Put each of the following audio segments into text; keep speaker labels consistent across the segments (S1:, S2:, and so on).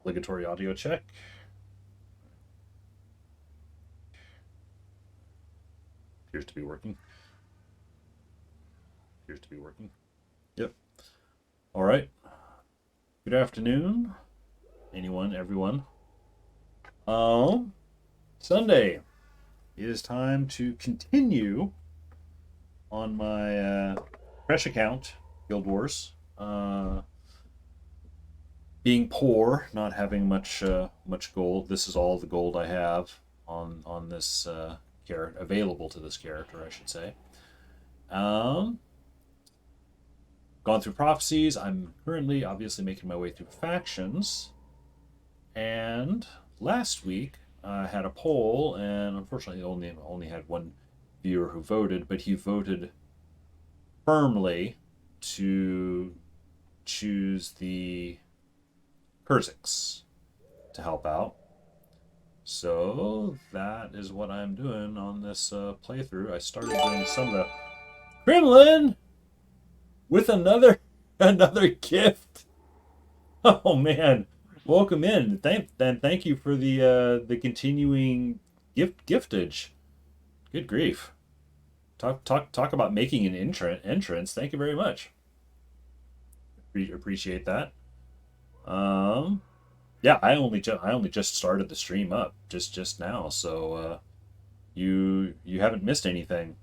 S1: Obligatory audio check. Appears to be working. Appears to be working. Yep. All right. Good afternoon, anyone, everyone. Sunday. It is time to continue on my fresh account, Guild Wars. Being poor, not having much gold. This is all the gold I have on this character, available to this character, I should say. Gone through prophecies. I'm currently obviously making my way through factions. And last week I had a poll, and unfortunately only had one viewer who voted, but he voted firmly to choose the Kurziks to help out. So that is what I'm doing on this playthrough. I started doing some of the Kremlin with another gift. Oh man, welcome in. Thank you for the continuing giftage. Good grief. Talk about making an entrance. Thank you very much. Appreciate that. Yeah, I only just started the stream up just now, so you haven't missed anything.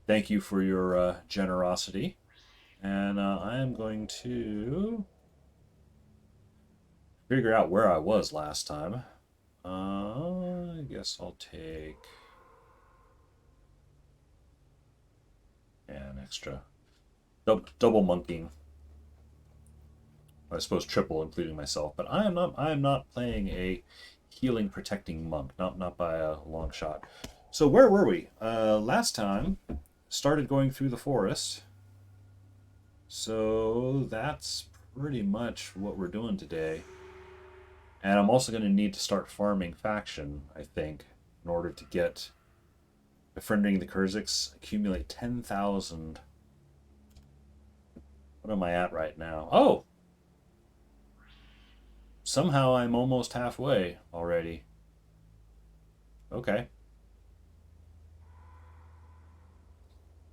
S1: Thank you for your generosity, and I am going to figure out where I was last time. I guess I'll take an extra double monkeying. I suppose triple, including myself. But I am not playing a healing protecting monk, not by a long shot. So where were we? Last time started going through the forest. So that's pretty much what we're doing today. And I'm also going to need to start farming faction, I think, in order to get befriending the Kurziks, accumulate 10,000. What am I at right now? Oh! Somehow I'm almost halfway already. Okay.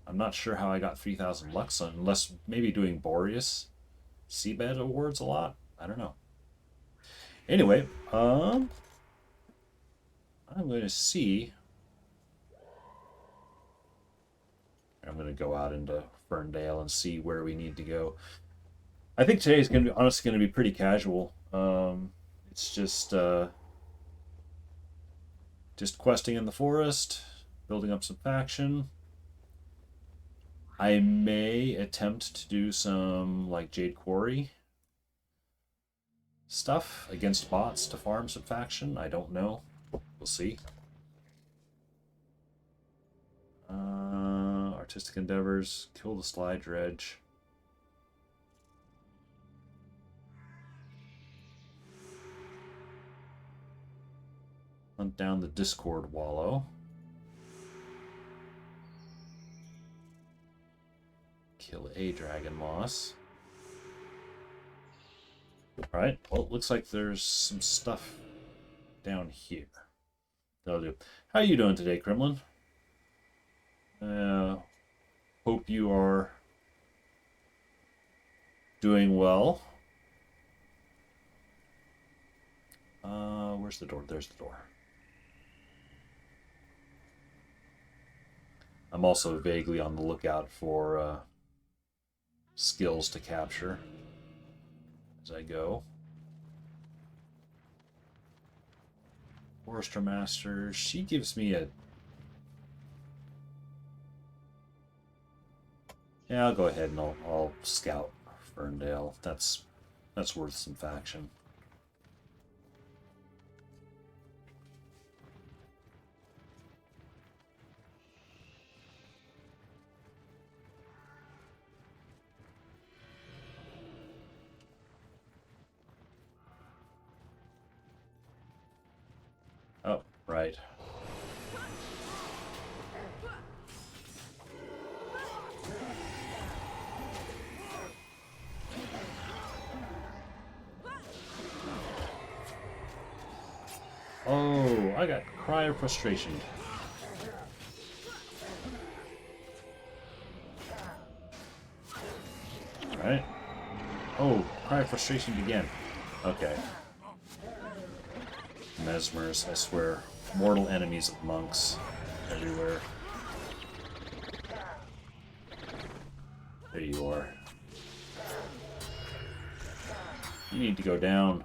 S1: I'm not sure how I got 3,000 Lux, unless maybe doing Boreas Seabed awards a lot. I don't know. Anyway, I'm going to see. I'm going to go out into Ferndale and see where we need to go. I think today is going to be honestly going to be pretty casual. It's just questing in the forest, building up some faction. I may attempt to do some like Jade Quarry stuff against bots to farm some faction. I don't know. We'll see. Artistic endeavors, kill the slide dredge. Hunt down the Discord Wallow. Kill a Dragon Moss. Alright, well, it looks like there's some stuff down here. That'll do. How are you doing today, Kremlin? Hope you are doing well. Where's the door? There's the door. I'm also vaguely on the lookout for skills to capture as I go. Forester Master, she gives me a... Yeah, I'll go ahead and I'll scout Ferndale. That's worth some faction. Oh, right. I got Cry of Frustration. Alright. Oh, Cry of Frustration began. Okay. Mesmers, I swear. Mortal enemies of monks everywhere. There you are. You need to go down.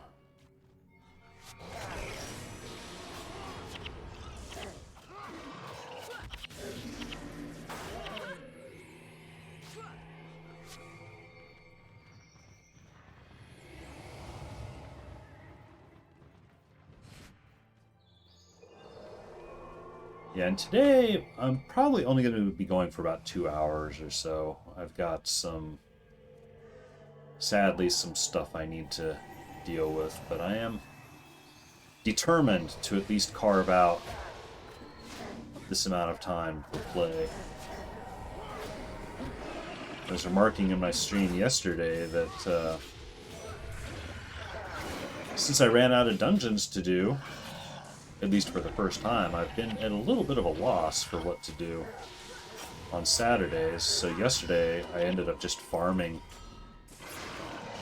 S1: Yeah, and today I'm probably only going to be going for about 2 hours or so. I've got sadly, some stuff I need to deal with, but I am determined to at least carve out this amount of time for play. I was remarking in my stream yesterday that since I ran out of dungeons to do, at least for the first time, I've been at a little bit of a loss for what to do on Saturdays. So yesterday, I ended up just farming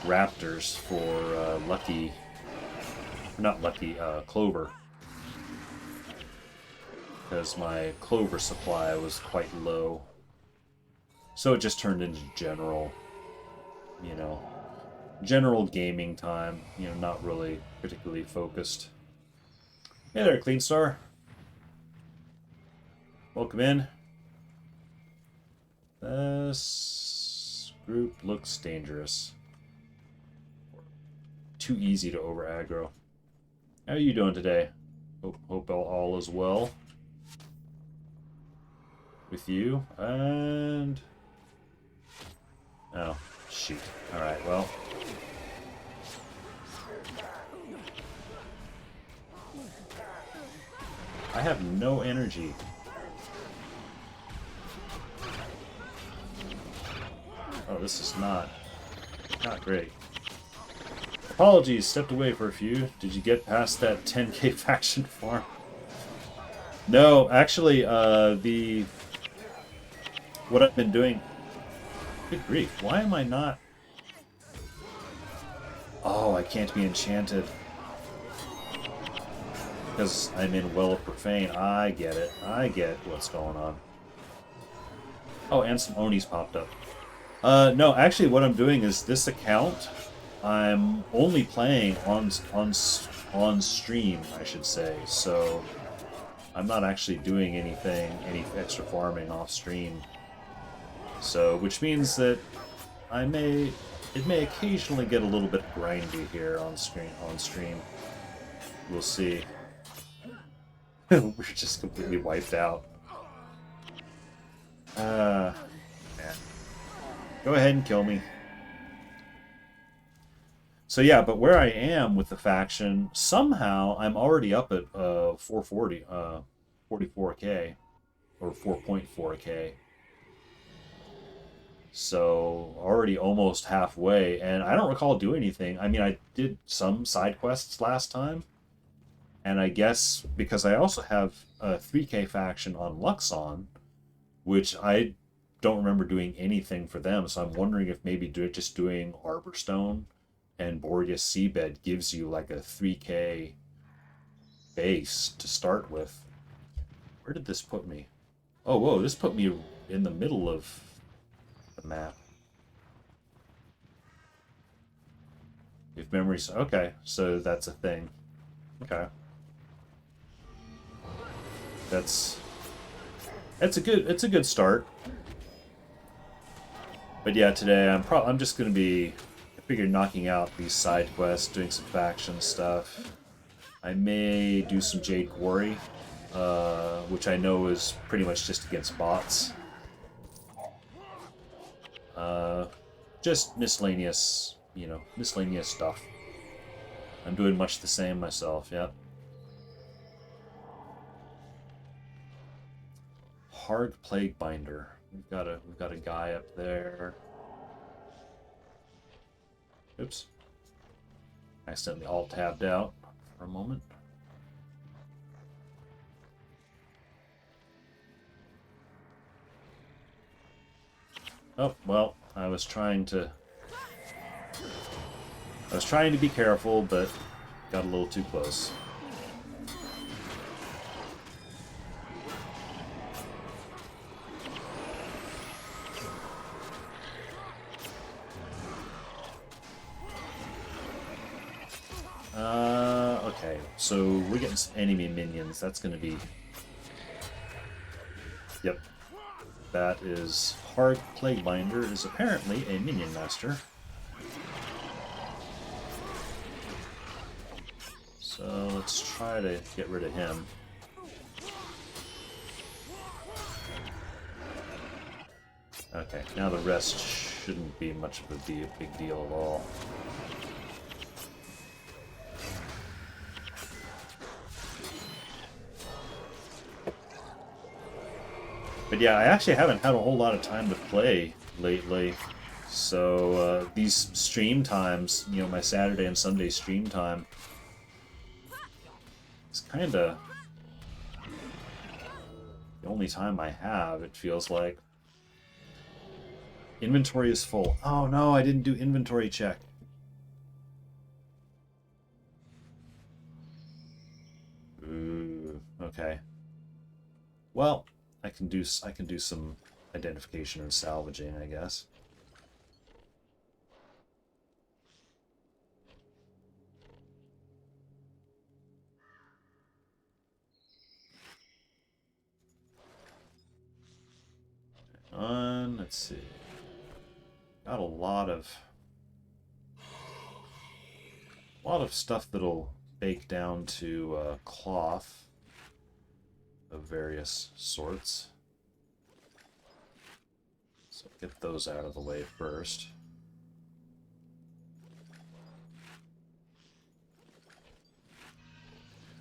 S1: raptors for clover. Because my clover supply was quite low. So it just turned into general gaming time, not really particularly focused. Hey there, Clean Star. Welcome in. This group looks dangerous. Too easy to over aggro. How are you doing today? Hope all is well with you. And oh, shoot. All right. Well. I have no energy. Oh, this is not great. Apologies, stepped away for a few. Did you get past that 10k faction farm? No, actually, what I've been doing. Good grief! Why am I not? Oh, I can't be enchanted. Because I'm in Well of Profane. I get it. I get what's going on. Oh, and some Onis popped up. No, actually what I'm doing is this account, I'm only playing on stream, I should say. So I'm not actually doing any extra farming off stream. So, which means that it may occasionally get a little bit grindy here on stream. We'll see. We're just completely wiped out. Man. Go ahead and kill me. So yeah, but where I am with the faction, somehow I'm already up at 440, 44k, or 4.4k. So already almost halfway, and I don't recall doing anything. I mean, I did some side quests last time. And I guess because I also have a 3k faction on Luxon, which I don't remember doing anything for them, so I'm wondering if maybe just doing Arborstone and Boreas Seabed gives you like a 3k base to start with. Where did this put me? Oh, whoa, this put me in the middle of the map. If memories... Okay, so that's a thing. Okay. It's a good start. But yeah, today I'm just gonna be, I figure, knocking out these side quests, doing some faction stuff. I may do some Jade Quarry, which I know is pretty much just against bots. Just miscellaneous, miscellaneous stuff. I'm doing much the same myself. Yeah. Hard Plague Binder. We've got a guy up there. Oops. Accidentally alt-tabbed out for a moment. Oh, well, I was trying to be careful, but got a little too close. Okay, so we're getting some enemy minions. That's gonna be... Yep. That is... Hard Plaguebinder is apparently a minion master. So let's try to get rid of him. Okay, now the rest shouldn't be much of a big deal at all. But yeah, I actually haven't had a whole lot of time to play lately. So these stream times, you know, my Saturday and Sunday stream time, it's kind of the only time I have, it feels like. Inventory is full. Oh no, I didn't do inventory check. Ooh, okay. Well, I can do some identification and salvaging, I guess. Let's see. Got a lot of stuff that'll bake down to cloth of various sorts. So get those out of the way first.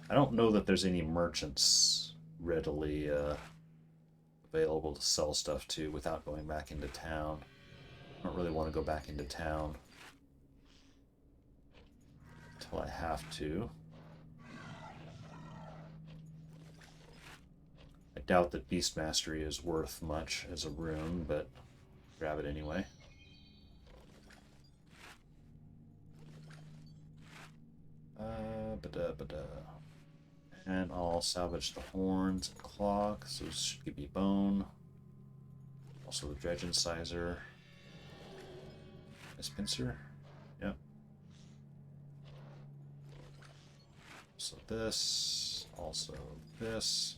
S1: I don't know that there's any merchants readily available to sell stuff to without going back into town. I don't really want to go back into town until I have to. I doubt that Beast Mastery is worth much as a rune, but grab it anyway. And I'll salvage the horns and claw, because those should give me bone. Also the dredge incisor. This pincer. Yep. So this. Also this.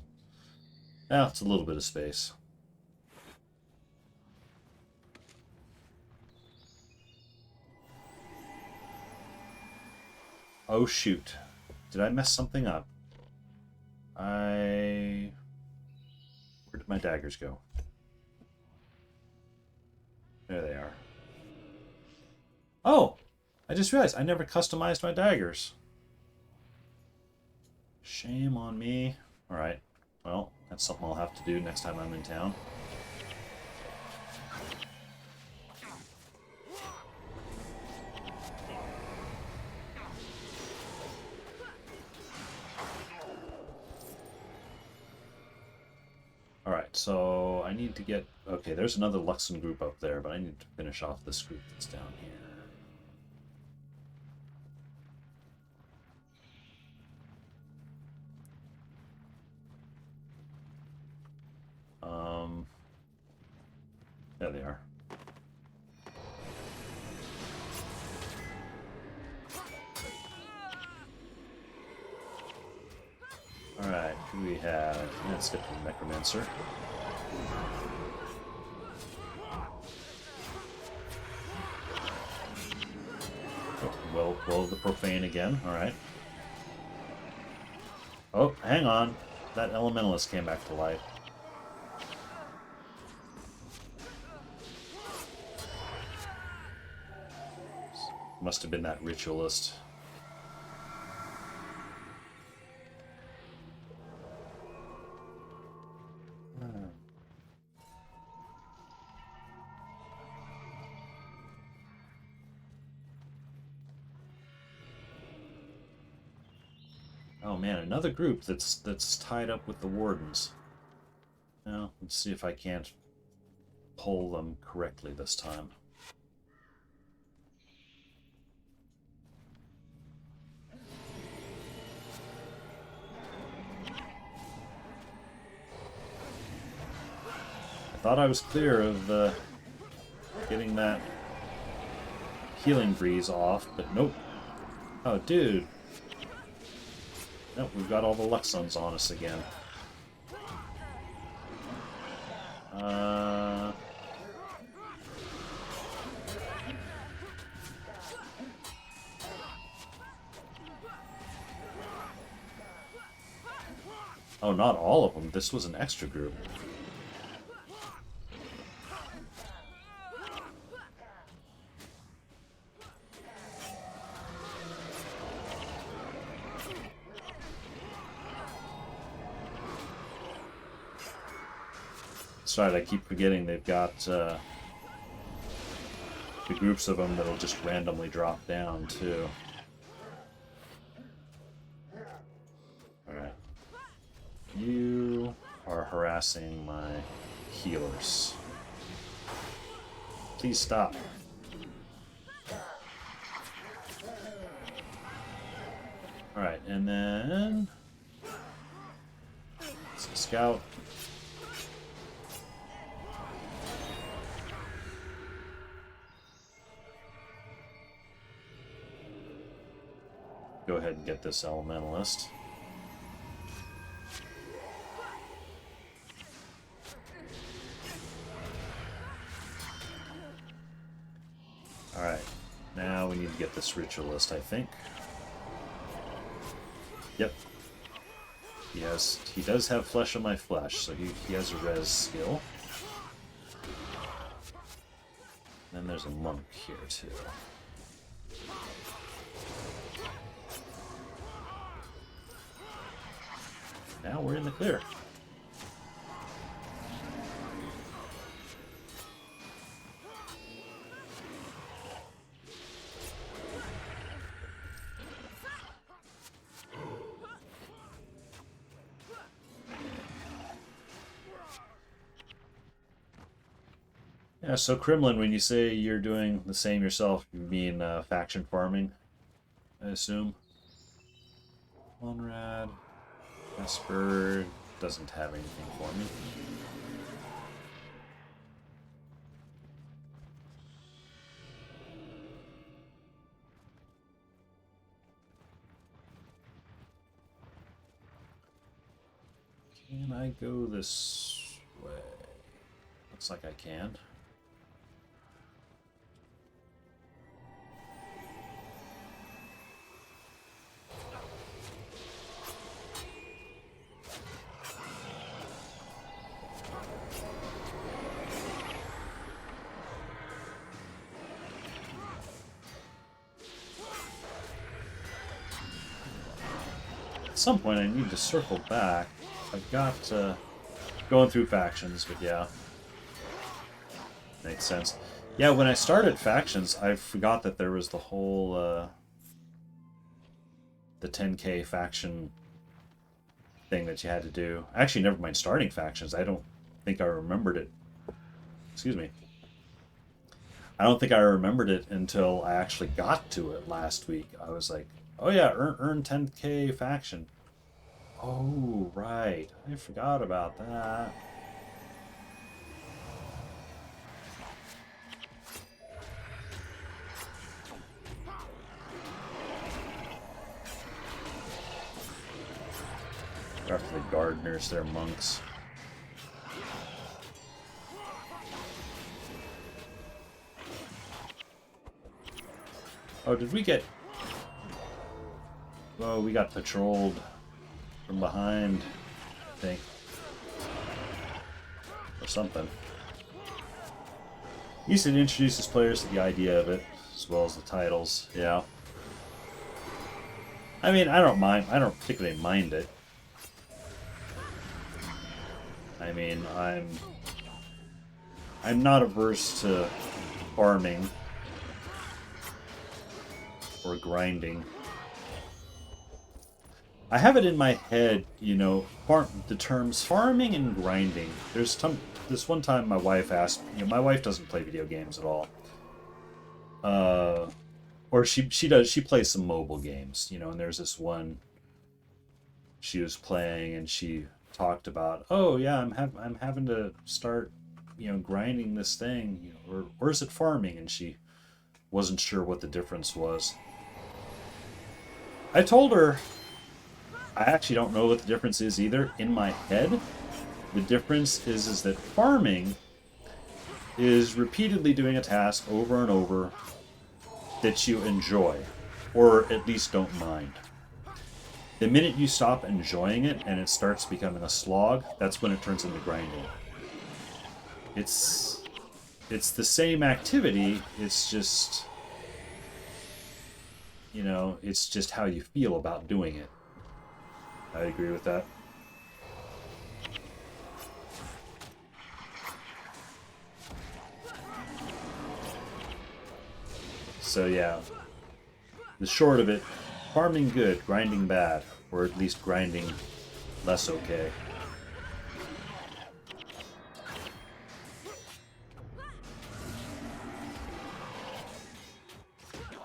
S1: Yeah, it's a little bit of space. Oh shoot. Did I mess something up? Where did my daggers go? There they are. Oh! I just realized I never customized my daggers. Shame on me. Alright. Well, that's something I'll have to do next time I'm in town. Alright, so I need to get... Okay, there's another Luxon group up there, but I need to finish off this group that's down here. There they are. Alright, who do we have? Let's get the Necromancer. Oh, well, the Profane again. Alright. Oh, hang on. That Elementalist came back to life. Must have been that Ritualist. Oh man, another group that's tied up with the Wardens. Now, let's see if I can't pull them correctly this time. I thought I was clear of getting that healing breeze off, but nope. Oh, dude. Nope, we've got all the Luxons on us again. Oh, not all of them. This was an extra group. That's right, I keep forgetting they've got the groups of them that'll just randomly drop down, too. Alright. You are harassing my healers. Please stop. Alright, and then... it's a scout. Go ahead and get this elementalist. Alright, now we need to get this ritualist, I think. Yep. He does have flesh on my flesh, so he has a res skill. Then there's a monk here too. Now we're in the clear. Yeah, so Kremlin, when you say you're doing the same yourself, you mean faction farming, I assume? Conrad, Esper doesn't have anything for me. Can I go this way? Looks like I can. At some point I need to circle back. I've got going through factions, but yeah. Makes sense. Yeah, when I started factions, I forgot that there was the whole the 10k faction thing that you had to do. Actually, never mind starting factions. I don't think I remembered it. Excuse me. I don't think I remembered it until I actually got to it last week. I was like, oh yeah, earn 10k faction. Oh, right. I forgot about that. After the gardeners, they're monks. Oh, did we get... Oh, we got patrolled from behind, I think. Or something. He said it introduces players to the idea of it, as well as the titles, yeah. I mean, I don't mind. I don't particularly mind it. I mean, I'm not averse to farming or grinding. I have it in my head, you know, the terms farming and grinding. There's this one time my wife asked, my wife doesn't play video games at all. Or she does, she plays some mobile games, and there's this one she was playing and she talked about, oh yeah, I'm having to start, grinding this thing, or is it farming? And she wasn't sure what the difference was. I told her I actually don't know what the difference is either. In my head, the difference is that farming is repeatedly doing a task over and over that you enjoy, or at least don't mind. The minute you stop enjoying it and it starts becoming a slog, that's when it turns into grinding. It's the same activity, it's just, it's just how you feel about doing it. I agree with that. So yeah, the short of it, farming good, grinding bad, or at least grinding less okay.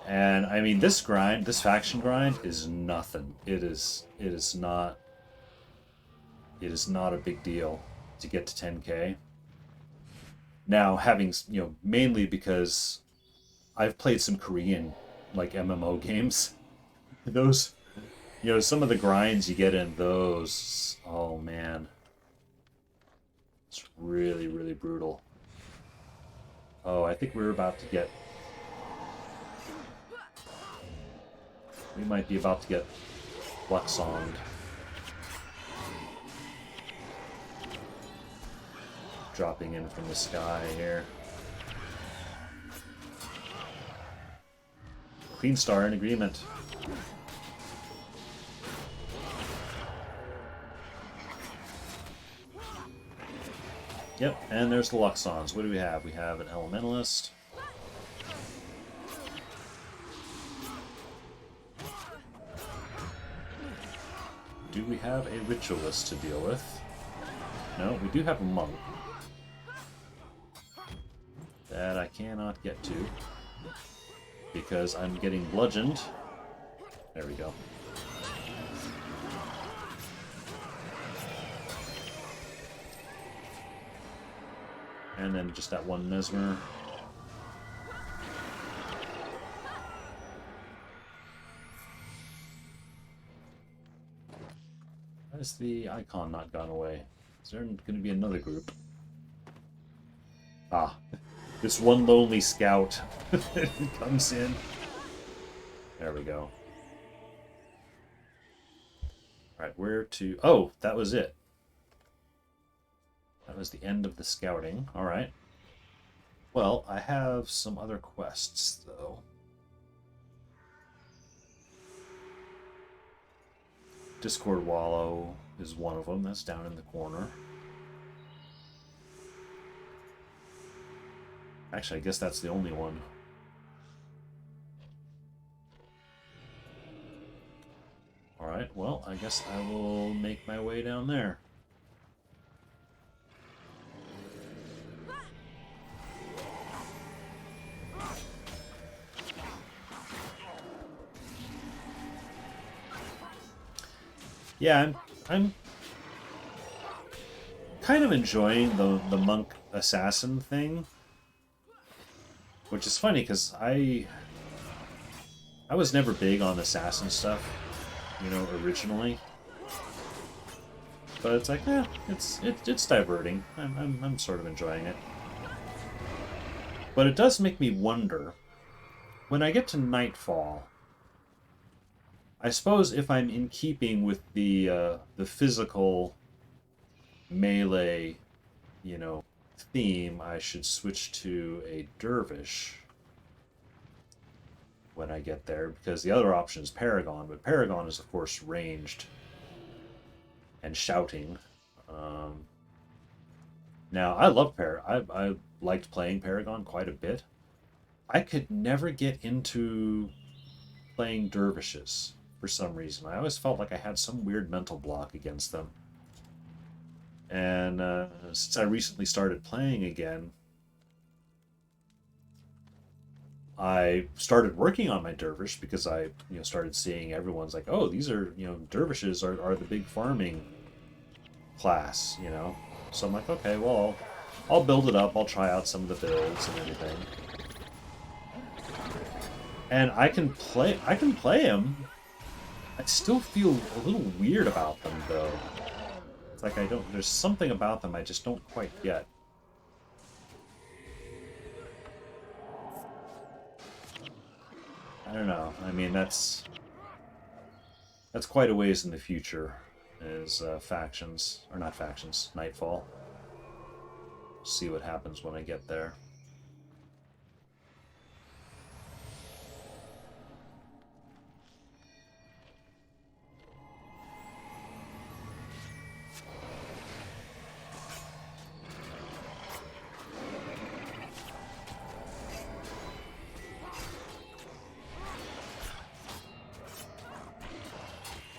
S1: And I mean, this faction grind is nothing. It is not a big deal to get to 10k. Now, having, mainly because I've played some Korean, like, MMO games. Those, some of the grinds you get in those, oh man. It's really, really brutal. Oh, I think we're about to get... We might be about to get Luxonged. Dropping in from the sky here. Queen Star in agreement. Yep, and there's the Luxons. What do we have? We have an Elementalist. Do we have a Ritualist to deal with? No, we do have a Monk. That I cannot get to. Because I'm getting bludgeoned. There we go. And then just that one Mesmer. Why is the icon not gone away? Is there going to be another group? Ah. This one lonely scout comes in. There we go. Alright, where to... Oh, that was it. That was the end of the scouting. Alright. Well, I have some other quests, though. Discord Wallow is one of them. That's down in the corner. Actually, I guess that's the only one. Alright, well, I guess I will make my way down there. Yeah, I'm kind of enjoying the monk assassin thing. Which is funny, because I was never big on assassin stuff, originally. But it's like, it's diverting. I'm sort of enjoying it. But it does make me wonder, when I get to Nightfall, I suppose if I'm in keeping with the physical melee, theme, I should switch to a dervish when I get there, because the other option is Paragon, but Paragon is of course ranged and shouting. Now I love I liked playing Paragon quite a bit. I could never get into playing dervishes for some reason. I always felt like I had some weird mental block against them. And since I recently started playing again, I started working on my dervish because I, started seeing everyone's like, oh, these are, dervishes are the big farming class. So I'm like, okay, well, I'll build it up. I'll try out some of the builds and everything. And I can play them. I still feel a little weird about them, though. It's like there's something about them I just don't quite get. I don't know. I mean, that's quite a ways in the future, is factions, or not factions, Nightfall. See what happens when I get there.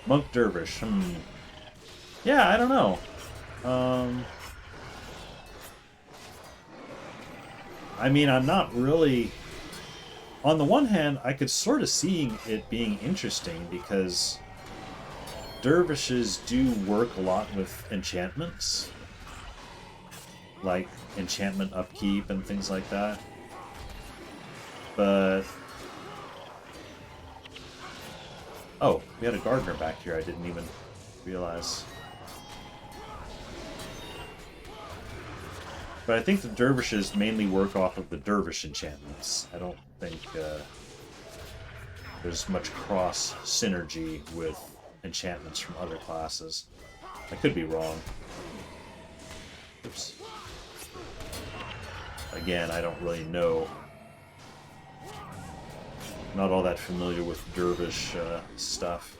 S1: Monk Dervish. Yeah, I don't know. I mean, I'm not really... On the one hand, I could sort of see it being interesting because dervishes do work a lot with enchantments. Like enchantment upkeep and things like that. But... Oh, we had a gardener back here I didn't even realize. But I think the dervishes mainly work off of the dervish enchantments. I don't think there's much cross synergy with enchantments from other classes. I could be wrong. Oops. Again, I don't really know. Not all that familiar with dervish stuff.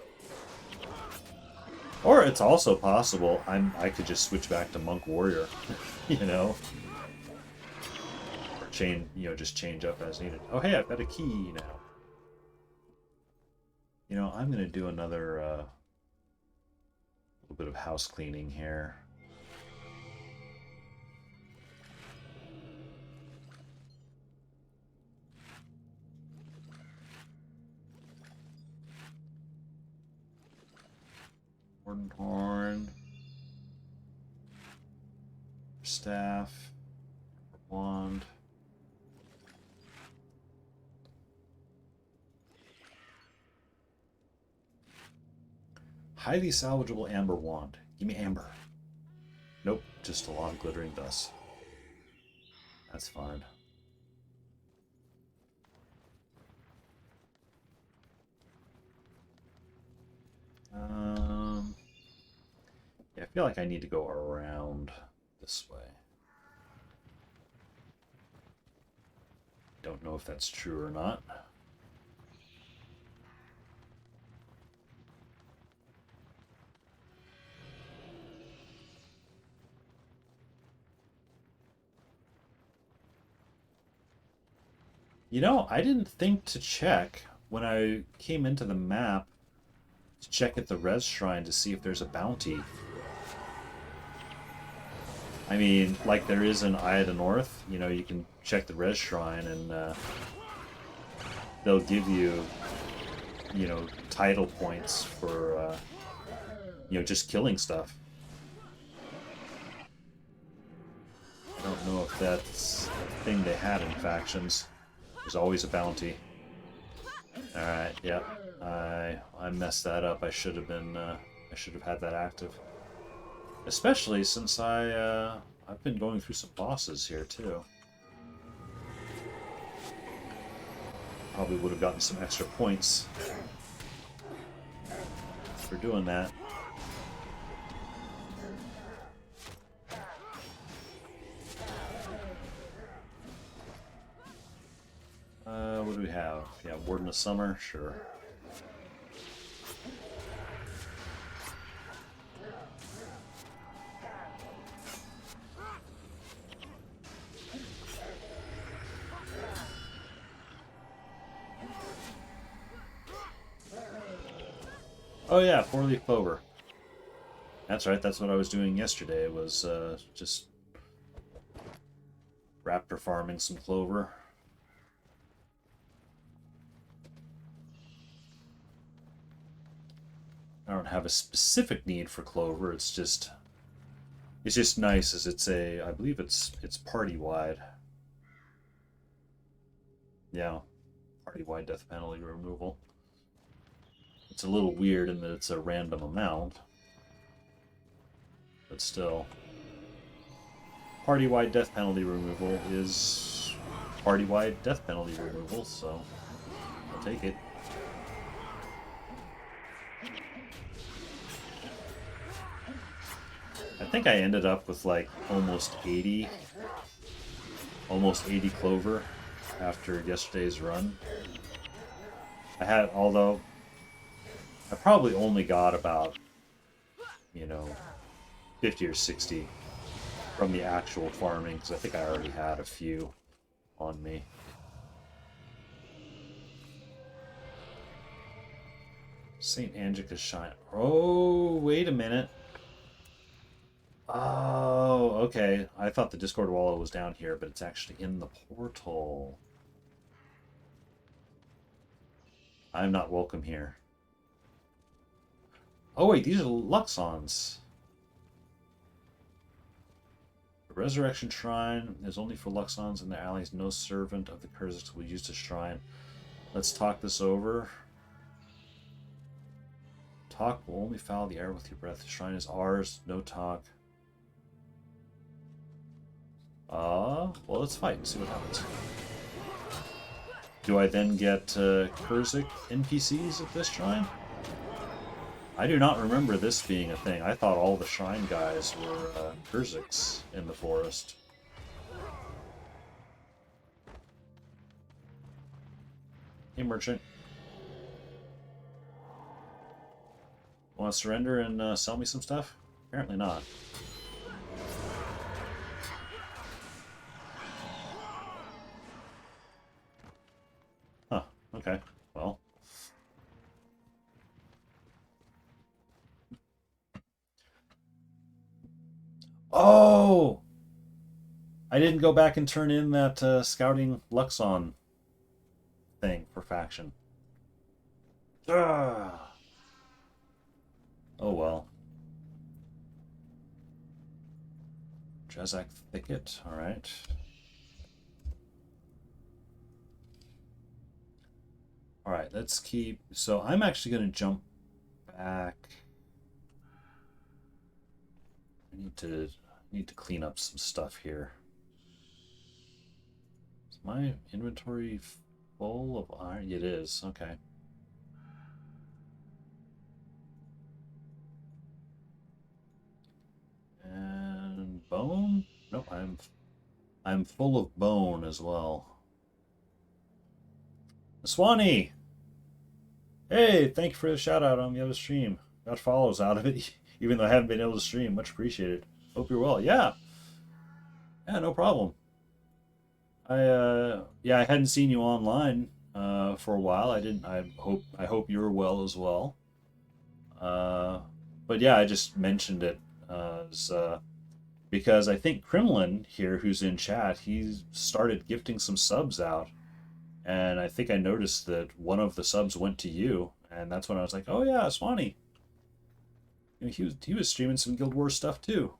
S1: Or it's also possible I could just switch back to monk warrior, Or just change up as needed. Oh hey, I've got a key now. I'm gonna do another little bit of house cleaning here. Horn, staff, wand. Highly salvageable amber wand. Give me amber. Nope, just a lot of glittering dust. That's fine. Yeah, I feel like I need to go around this way. Don't know if that's true or not. I didn't think to check when I came into the map to check at the res shrine to see if there's a bounty. I mean, like there is in Eye of the North, you can check the res shrine and they'll give you, title points for, just killing stuff. I don't know if that's a thing they had in factions. There's always a bounty. Alright, yep. I messed that up. I should have had that active. Especially since I've been going through some bosses here too. Probably would have gotten some extra points for doing that. What do we have? Yeah, Warden of Summer, sure. Oh yeah, 4-leaf clover. That's right, that's what I was doing yesterday, was just raptor farming some clover. I don't have a specific need for clover, it's just nice as it's a, I believe it's party wide. Yeah, party wide death penalty removal. It's a little weird in that it's a random amount, but still. Party wide death penalty removal is party wide death penalty removal, so I'll take it. I think I ended up with like almost 80 clover after yesterday's run. I had, although I probably only got about, 50 or 60 from the actual farming, because I think I already had a few on me. St. Angelica's Shrine. Oh, wait a minute. Oh, okay. I thought the Discord wallet was down here, but it's actually in the portal. I'm not welcome here. Oh wait, these are Luxons. The Resurrection Shrine is only for Luxons and their allies. No servant of the Kurziks will use the shrine. Let's talk this over. Talk will only foul the air with your breath. The shrine is ours. No talk. Well, let's fight and see what happens. Do I then get Kurzik NPCs at this shrine? I do not remember this being a thing. I thought all the shrine guys were Kurziks in the forest. Hey, merchant. Want to surrender and sell me some stuff? Apparently not. Huh, okay. Well. Oh! I didn't go back and turn in that scouting Luxon thing for faction. Ah. Oh well. Jezak Thicket, alright. Alright, let's keep... So I'm actually going to jump back. I need to clean up some stuff here. Is my inventory full of iron? It is, okay. And bone? Nope, I'm full of bone as well. Swanee! Hey, thank you for the shout out on the other stream. Got follows out of it, even though I haven't been able to stream. Much appreciated. Hope you're well. Yeah. Yeah, no problem. I hadn't seen you online for a while. I hope you're well as well. But yeah, I just mentioned it because I think Kremlin here, who's in chat, he started gifting some subs out. And I think I noticed that one of the subs went to you, and that's when I was like, "Oh yeah, Swanee." He was streaming some Guild Wars stuff too.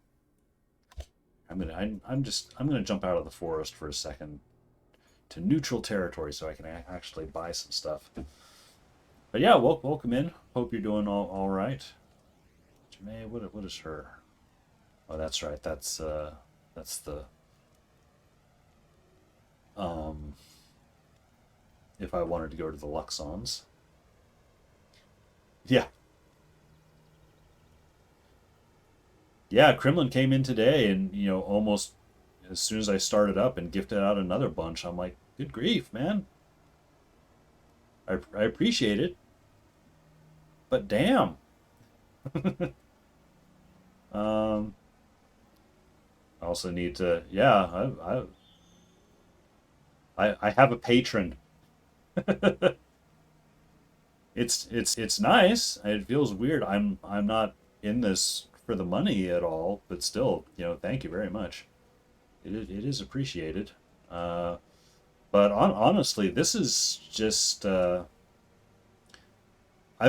S1: I'm gonna jump out of the forest for a second to neutral territory so I can actually buy some stuff. But yeah, welcome in. Hope you're doing all right. Janae, what is her? Oh, that's right. That's the if I wanted to go to the Luxons. Yeah. Yeah, Kremlin came in today and, almost as soon as I started up and gifted out another bunch, I'm like, good grief, man. I appreciate it. But damn. I also need to, yeah, I have a patron. It's nice. It feels weird. I'm not in this for the money at all, but still, thank you very much. It is appreciated. Uh, but honestly, this is just I've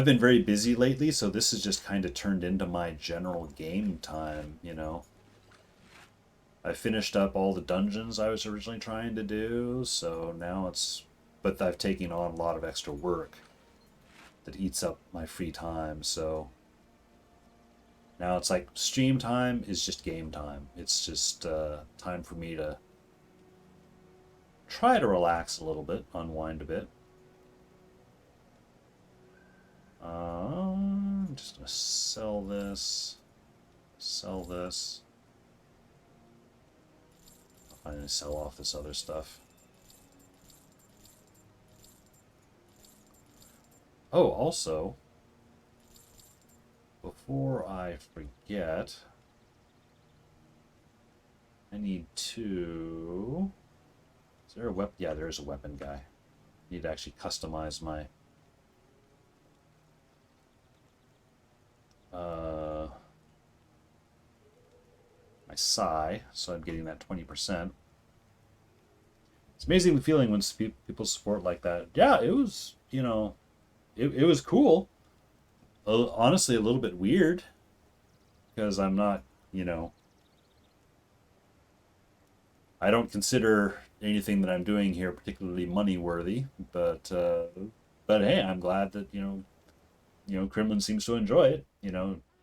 S1: been very busy lately, so this has just kind of turned into my general game time. I finished up all the dungeons I was originally trying to do, so now but I've taken on a lot of extra work that eats up my free time, so now it's like stream time is just game time. It's just time for me to try to relax a little bit, unwind a bit. I'm just gonna sell this, sell this. I'm gonna sell off this other stuff. Oh, also, before I forget, I need to... Is there a weapon? Yeah, there is a weapon guy. I need to actually customize my... my psi, so I'm getting that 20%. It's amazing the feeling when people support like that. Yeah, it was, it was cool. Honestly, a little bit weird, because I'm not, I don't consider anything that I'm doing here particularly money worthy, but hey, I'm glad that, Kremlin seems to enjoy it.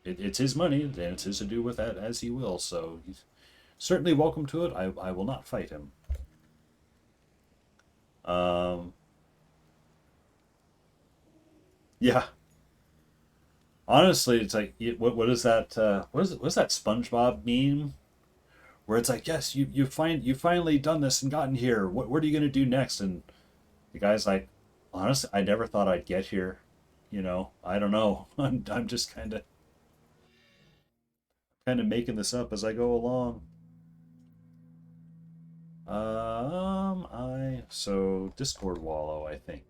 S1: It's his money, and it's his to do with that as he will, so he's certainly welcome to it. I will not fight him. Yeah. Honestly, it's like, what is that, what is that SpongeBob meme? Where it's like, yes, you finally done this and gotten here. What are you gonna do next? And the guy's like, honestly, I never thought I'd get here. I don't know. I'm just kind of making this up as I go along. So Discord Wallow, I think.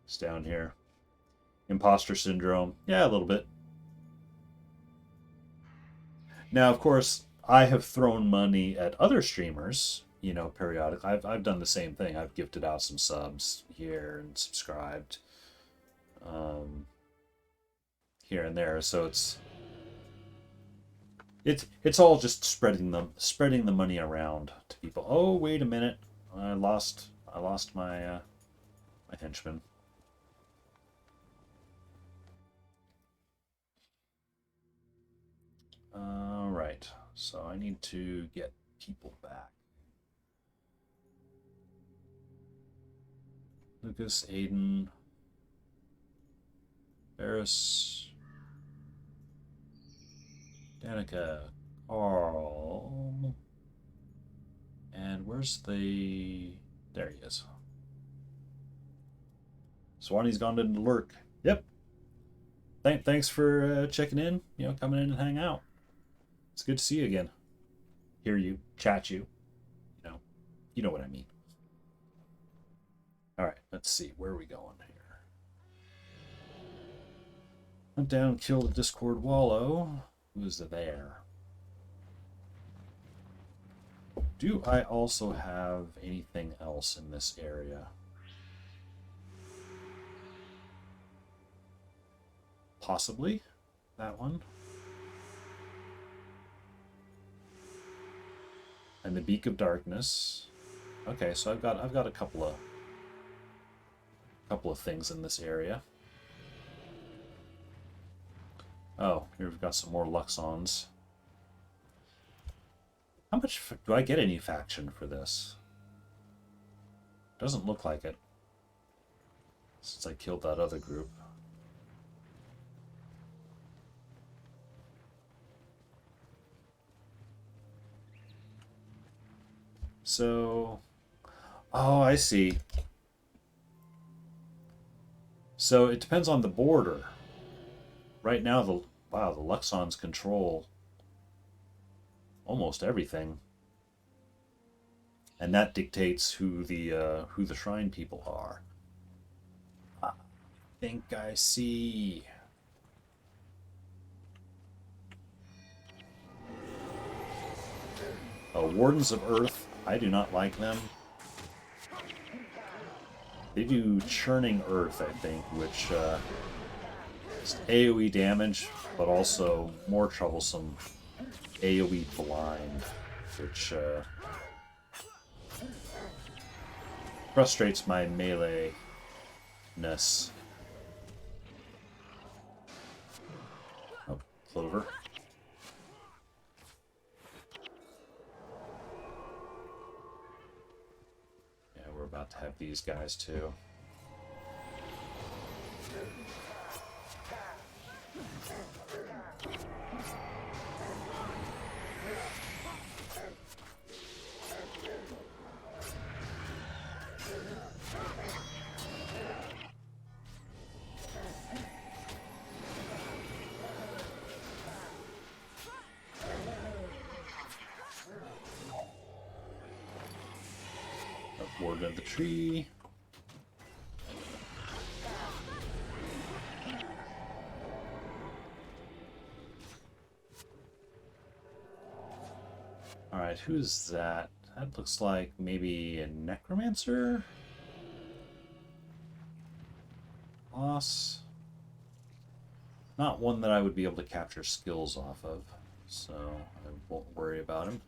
S1: It's down here. Imposter syndrome. Yeah, a little bit. Now, of course, I have thrown money at other streamers, periodically. I've done the same thing. I've gifted out some subs here and subscribed here and there. So it's all just spreading the money around to people. Oh, wait a minute. I lost my my henchman. All right. So I need to get people back. Lucas, Aiden, Ferris, Danica, Carl, and where's the... There he is. Swanee's gone to lurk. Yep. Thanks for checking in, coming in and hang out. It's good to see you again. Hear you, chat you. You know what I mean. All right, let's see. Where are we going here? Hunt down, kill the Discord Wallow. Who's there? Do I also have anything else in this area? Possibly that one. And the Beak of Darkness. Okay, so I've got a couple of things in this area. Oh, here we've got some more Luxons. How much do I get any faction for this? Doesn't look like it, since I killed that other group. So, oh, I see. So it depends on the border. Right now, the Luxons control almost everything, and that dictates who the shrine people are. I think I see. Wardens of Earth, I do not like them. They do Churning Earth, I think, which is AoE damage, but also more troublesome AoE Blind, which frustrates my melee-ness. Oh, Clover. Yeah, we're about to have these guys too. Warden of the Tree. Alright, who's that? That looks like maybe a Necromancer? Boss? Not one that I would be able to capture skills off of, so I won't worry about him.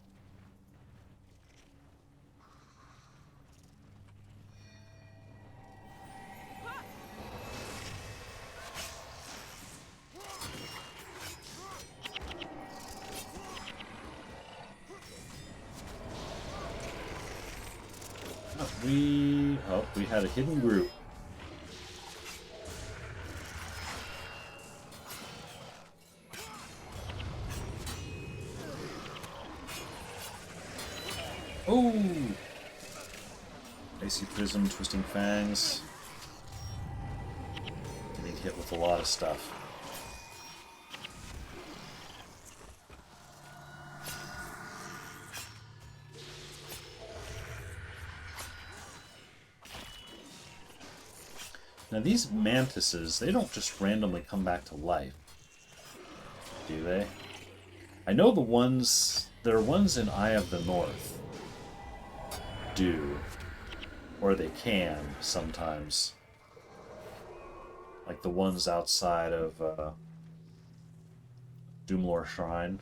S1: We had a hidden group. Oh! Icy Prism, Twisting Fangs. Getting hit with a lot of stuff. Now these mantises, they don't just randomly come back to life, do they? I know there are ones in Eye of the North do, or they can sometimes. Like the ones outside of Doomlore Shrine.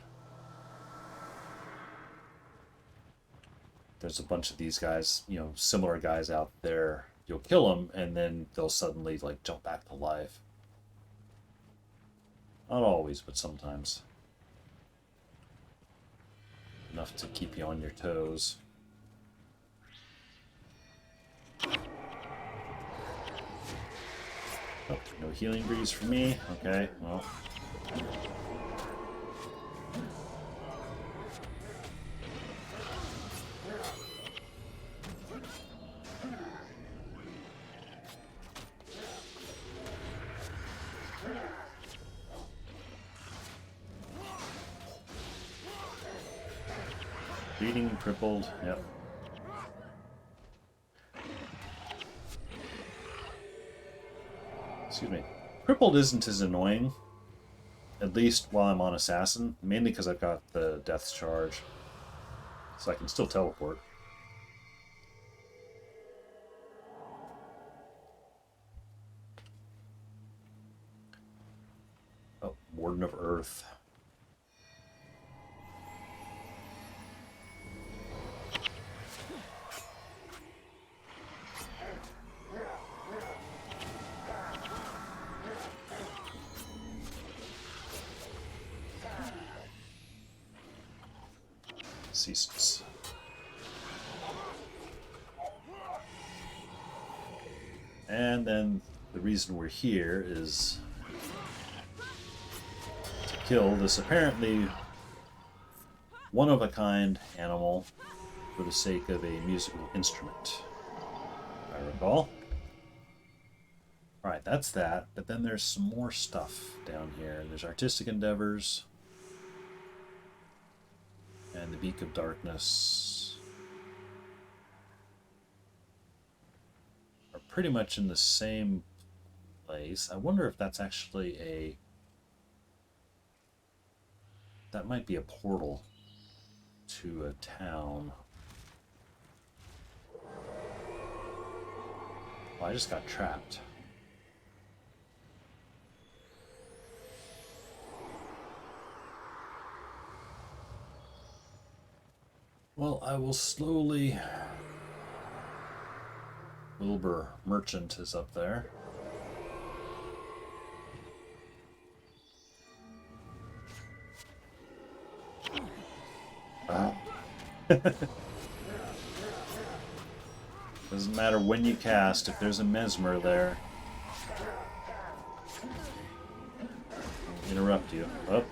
S1: There's a bunch of these guys, you know, similar guys out there. You'll kill them, and then they'll suddenly, like, jump back to life. Not always, but sometimes. Enough to keep you on your toes. Oh, no healing breeze for me. Okay, well. Bleeding, crippled, yep. Excuse me. Crippled isn't as annoying, at least while I'm on Assassin, mainly because I've got the Death's Charge, so I can still teleport. Oh, Warden of Earth. Ceases. And then the reason we're here is to kill this apparently one-of-a-kind animal for the sake of a musical instrument, if I recall. Alright, that's that, but then there's some more stuff down here. There's artistic endeavors. And the Beak of Darkness are pretty much in the same place. I wonder if that's actually that might be a portal. to a town. Oh, I just got trapped. Well, I will slowly... Wilbur Merchant is up there. Doesn't matter when you cast, if there's a mesmer there. I'll interrupt you. Oh.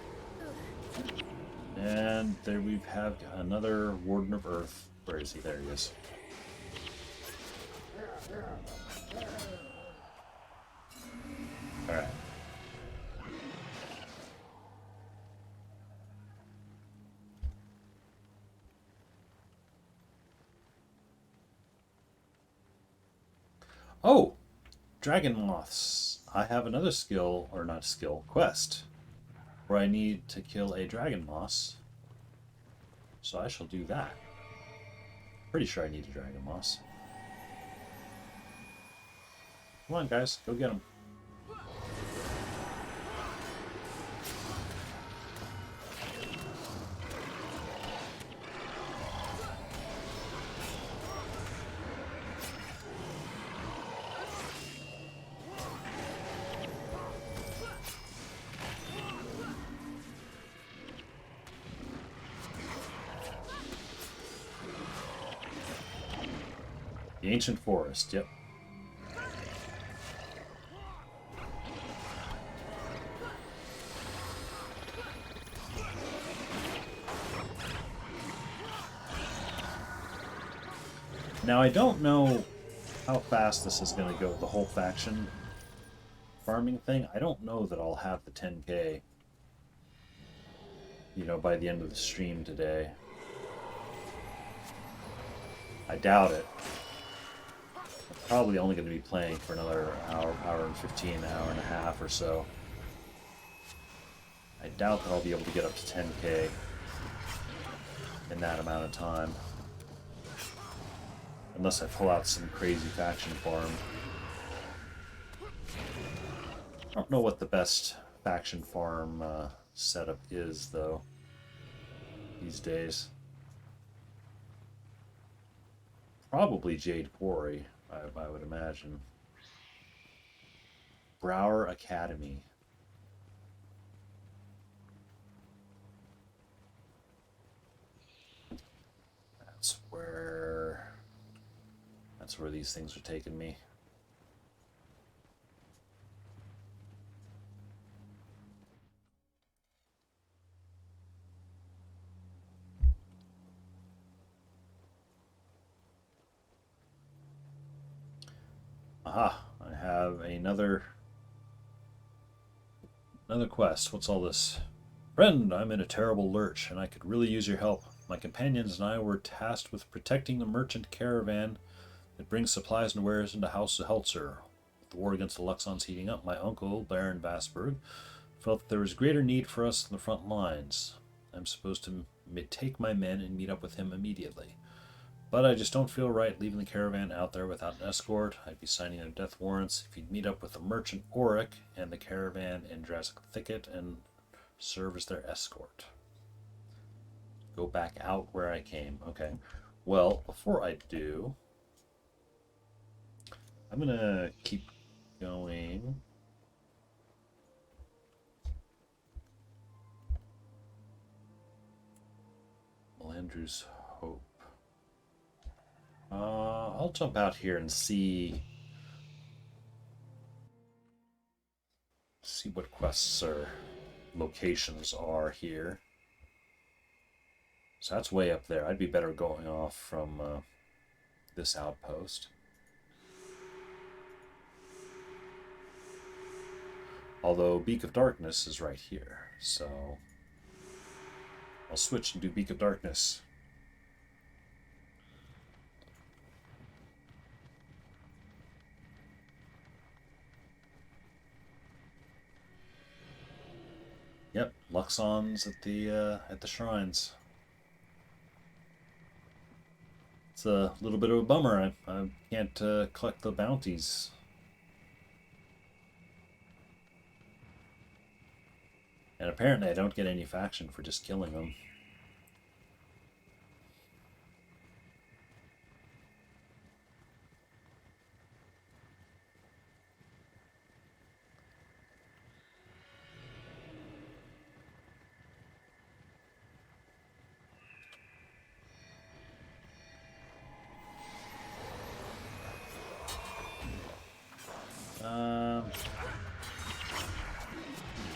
S1: And there we have another Warden of Earth. Where is he? There he is. Alright. Oh! Dragon Moths. I have another skill, or not skill, quest, where I need to kill a dragon moss. So I shall do that. Pretty sure I need a dragon moss. Come on, guys, go get them. The Ancient Forest, yep. Now I don't know how fast this is going to go, the whole faction farming thing. I don't know that I'll have the 10k, you know, by the end of the stream today. I doubt it. I'm probably only going to be playing for another hour and 15, hour and a half or so. I doubt that I'll be able to get up to 10k in that amount of time. Unless I pull out some crazy faction farm. I don't know what the best faction farm setup is, though, these days. Probably Jade Quarry, I would imagine. Brower Academy. That's where these things are taking me. Aha, I have another quest. What's all this? Friend, I'm in a terrible lurch, and I could really use your help. My companions and I were tasked with protecting the merchant caravan that brings supplies and wares into House Heltzer. With the war against the Luxons heating up, my uncle, Baron Vasberg, felt that there was greater need for us in the front lines. I'm supposed to take my men and meet up with him immediately. But I just don't feel right leaving the caravan out there without an escort. I'd be signing their death warrants if he'd meet up with the merchant Auric and the caravan in Jurassic Thicket and serve as their escort. Go back out where I came. Okay. Well, before I do, I'm going to keep going. Melandru's Hope. I'll jump out here and see what quests or locations are here. So that's way up there. I'd be better going off from this outpost. Although Beak of Darkness is right here, so I'll switch and do Beak of Darkness. Yep, Luxon's at the shrines. It's a little bit of a bummer. I can't collect the bounties. And apparently I don't get any faction for just killing them.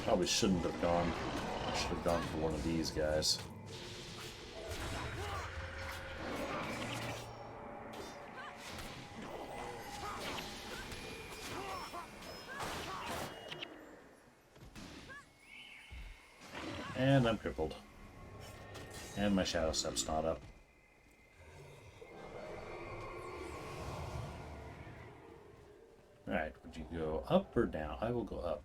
S1: Probably shouldn't have gone. I should have gone for one of these guys. And I'm crippled. And my shadow step's not up. Alright, would you go up or down? I will go up.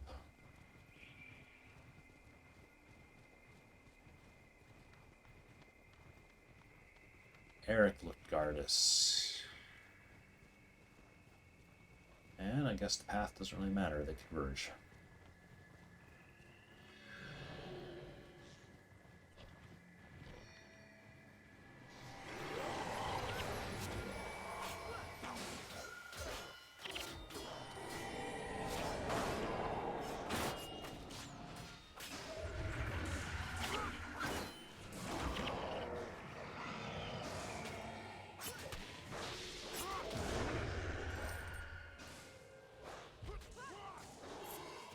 S1: Eric Lutgardus. And I guess the path doesn't really matter, they converge.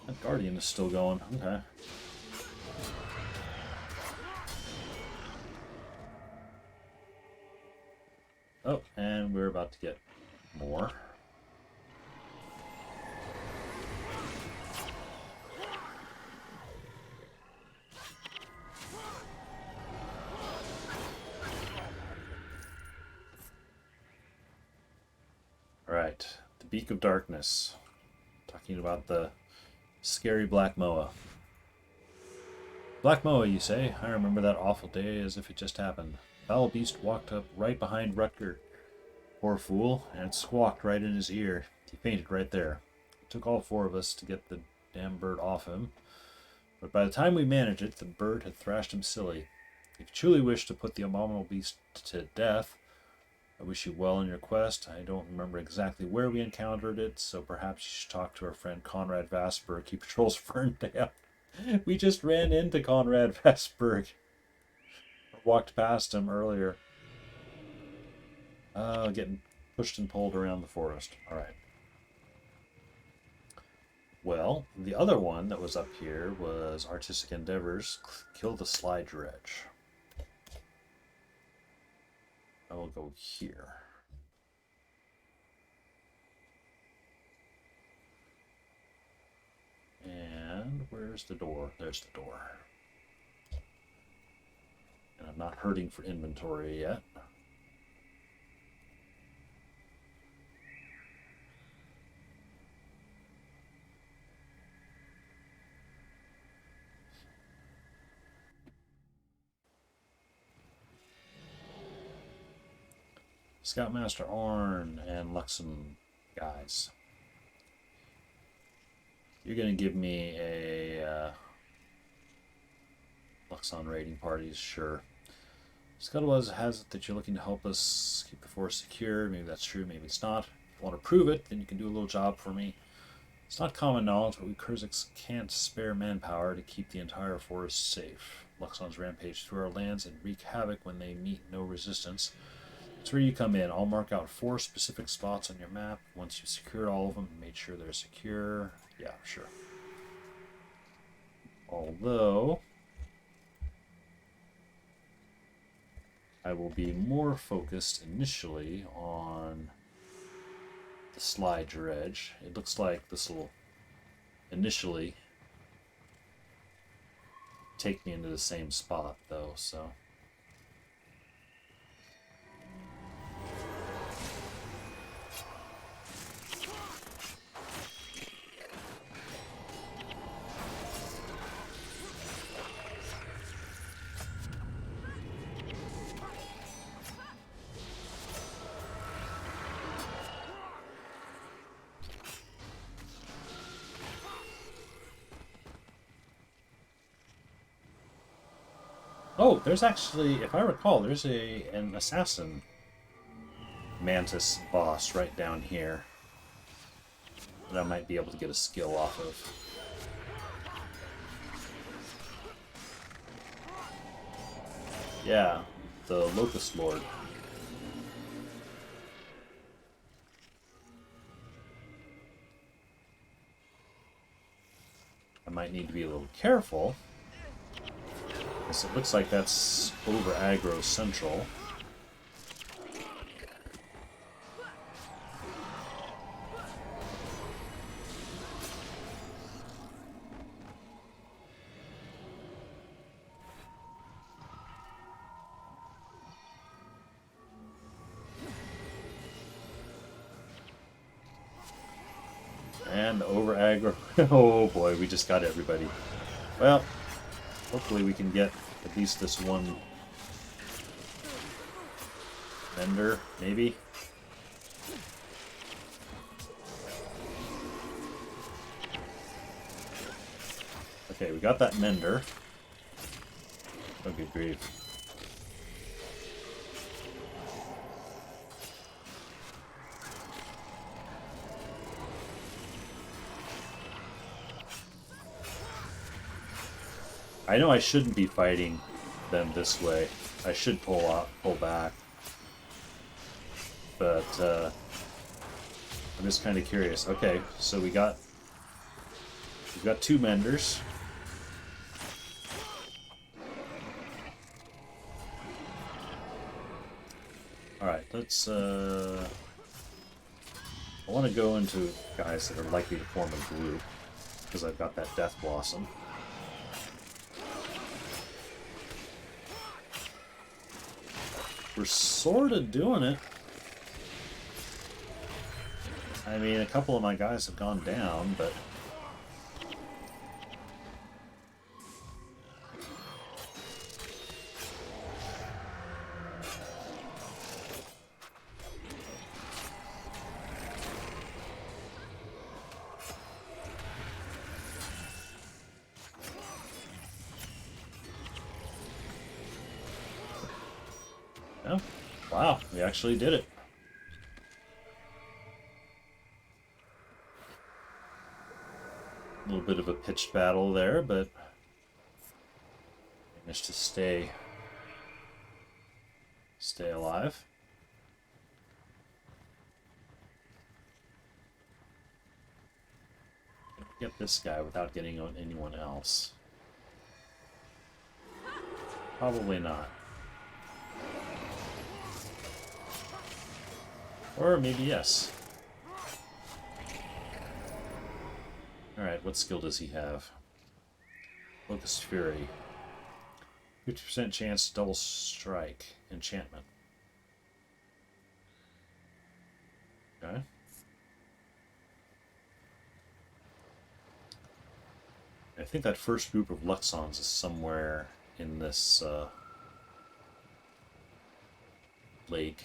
S1: That Guardian is still going. Okay. Oh, and we're about to get more. All right, the Beak of Darkness. Talking about the scary Black Moa. Black Moa, you say? I remember that awful day as if it just happened. Foul beast walked up right behind Rutger. Poor fool, and it squawked right in his ear. He fainted right there. It took all four of us to get the damn bird off him. But by the time we managed it, the bird had thrashed him silly. If you truly wish to put the abominable beast to death, I wish you well in your quest. I don't remember exactly where we encountered it, so perhaps you should talk to our friend Conrad Vasberg. He patrols Ferndale. We just ran into Conrad Vasberg. Walked past him earlier. Getting pushed and pulled around the forest. Alright. Well, the other one that was up here was Artistic Endeavors. Kill the Sly Dredge. I will go here. And where's the door? There's the door. And I'm not hurting for inventory yet. Scoutmaster Orn and Luxon guys. You're going to give me a Luxon raiding parties, sure. Scuttlebuzz has it that you're looking to help us keep the forest secure. Maybe that's true, maybe it's not. If you want to prove it, then you can do a little job for me. It's not common knowledge, but we Kurziks can't spare manpower to keep the entire forest safe. Luxons rampage through our lands and wreak havoc when they meet no resistance. That's where you come in. I'll mark out 4 specific spots on your map. Once you've secured all of them and made sure they're secure. Yeah, sure. Although I will be more focused initially on the Sly Dredge. It looks like this will initially take me into the same spot though, so Oh, there's actually, if I recall, there's an assassin mantis boss right down here that I might be able to get a skill off of. Yeah, the Locust Lord. I might need to be a little careful, because it looks like that's over aggro central. And over aggro. Oh boy, we just got everybody. Well, hopefully we can get at least this one vendor, maybe. Okay, we got that mender. Oh, good grief. I know I shouldn't be fighting them this way. I should pull back. But I'm just kind of curious. Okay, so we've got two menders. All right, let's. I want to go into guys that are likely to form a group because I've got that Death Blossom. We're sort of doing it. I mean, a couple of my guys have gone down, but... Oh, wow, we actually did it. A little bit of a pitched battle there, but managed to stay alive. Get this guy without getting on anyone else. Probably not. Or maybe yes. Alright, what skill does he have? Locust Fury. 50% chance to double strike. Enchantment. Okay. I think that first group of Luxons is somewhere in this lake.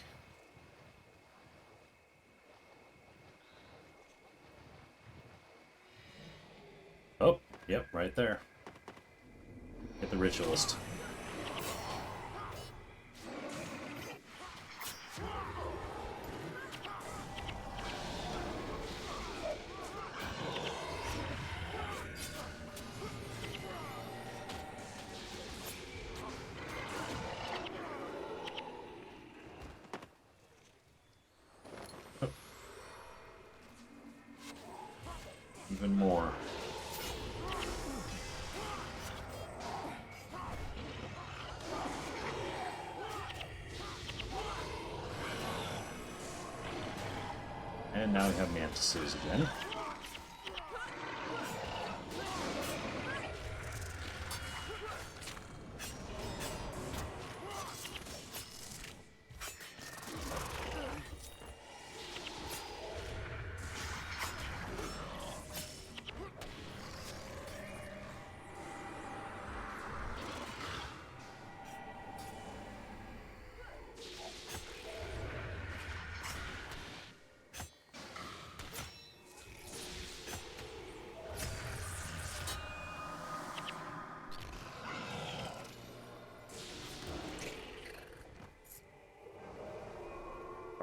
S1: Oh, yep, right there. Get the Ritualist. Oh. Even more. And now we have mantises again.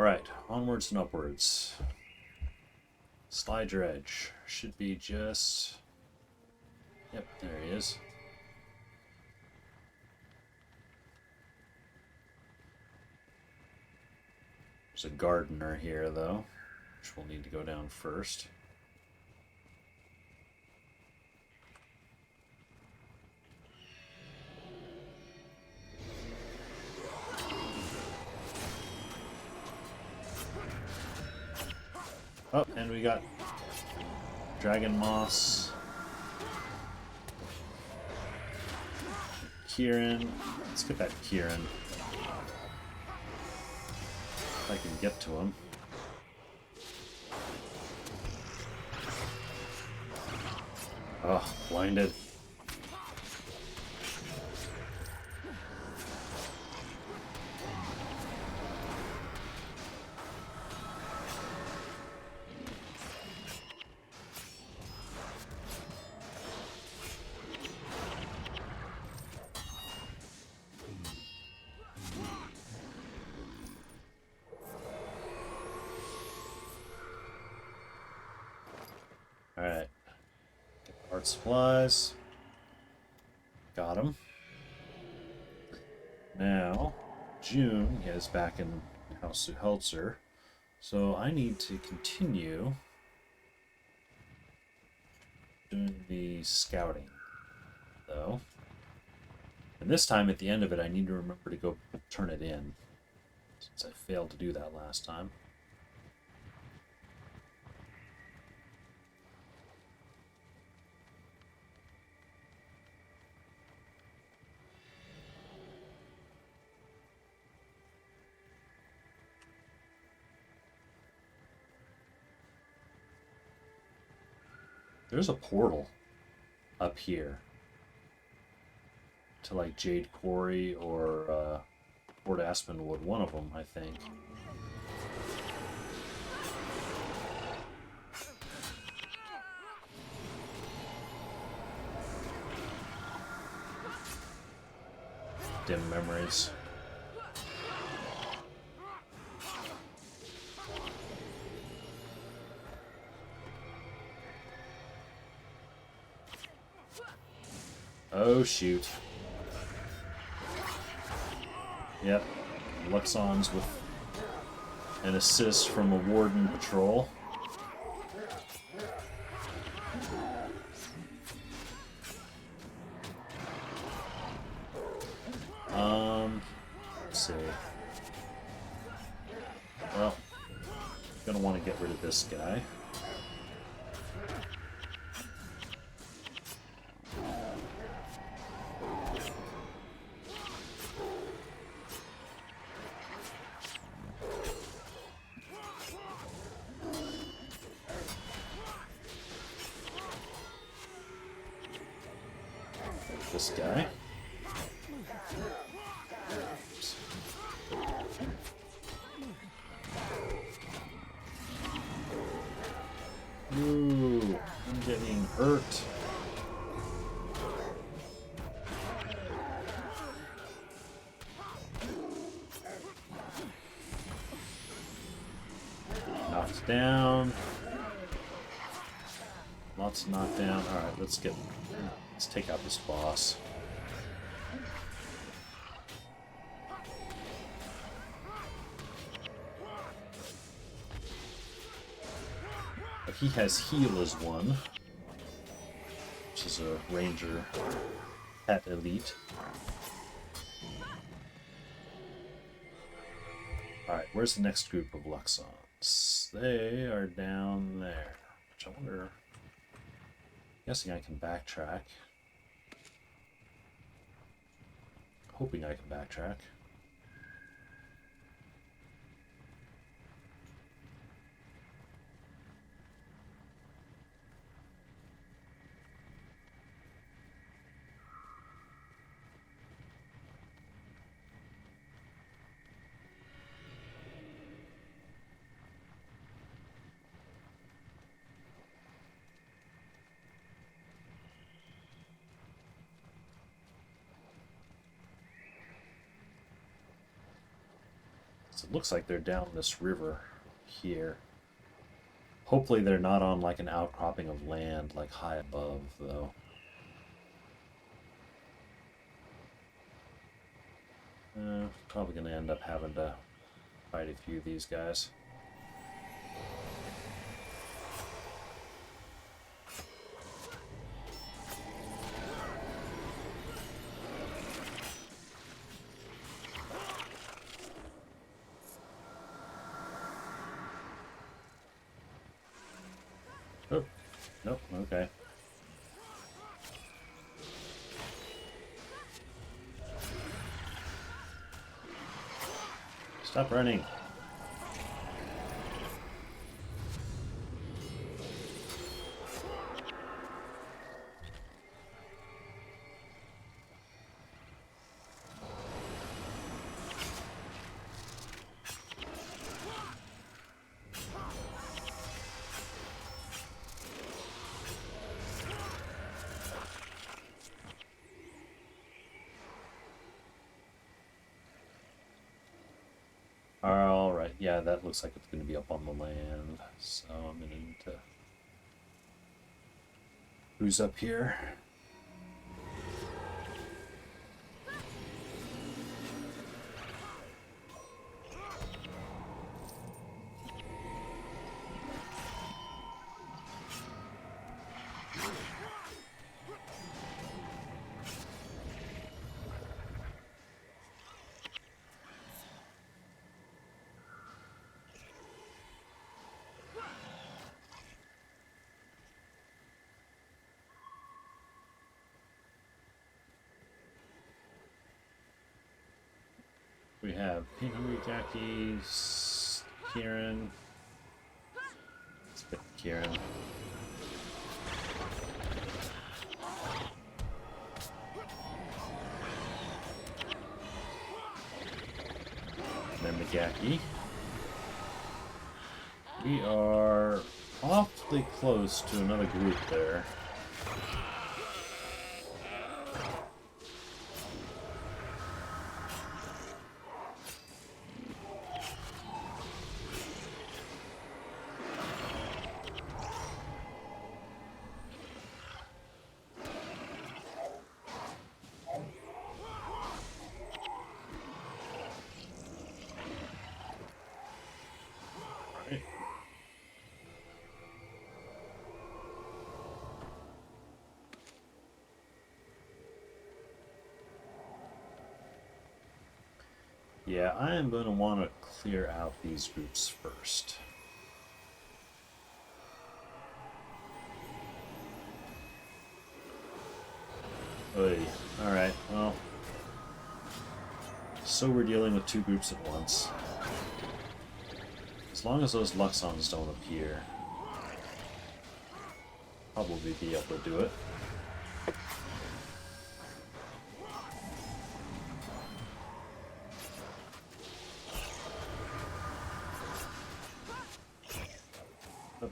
S1: Alright, onwards and upwards. Slide your edge. Should be just... Yep, there he is. There's a gardener here, though, which we'll need to go down first. Oh, and we got Dragon Moss. Kieran. Let's get that Kieran. If I can get to him. Oh, blinded. Alright. Art supplies. Got him. Now, June is back in House Helzer. So I need to continue doing the scouting, though. And this time, at the end of it, I need to remember to go turn it in, since I failed to do that last time. There's a portal up here to like Jade Quarry or Fort Aspenwood, one of them, I think. Dim memories. Oh, shoot. Yep. Luxon's with an assist from a Warden patrol. Let's see. Well, gonna want to get rid of this guy. This guy. Ooh, I'm getting hurt. Knocked down. Lots knocked down. Alright, let's take out this boss. But he has heal as one, which is a ranger pet elite. Alright, where's the next group of Luxons? They are down there. Which I wonder... guessing I can backtrack. Hoping I can backtrack. looks like they're down this river here. Hopefully they're not on like an outcropping of land like high above though. Probably gonna end up having to fight a few of these guys. Oh, nope, okay. Stop running. Alright, yeah, that looks like it's going to be up on the land. So I'm going to need to... Who's up here? We have Pinhuri, Jackie, Kieran. Let's pick Kieran. And then Megaki. We are awfully close to another group there. Yeah, I am going to want to clear out these groups first. Oy. Alright, well. So we're dealing with two groups at once. As long as those Luxons don't appear, probably be able to do it. Oh,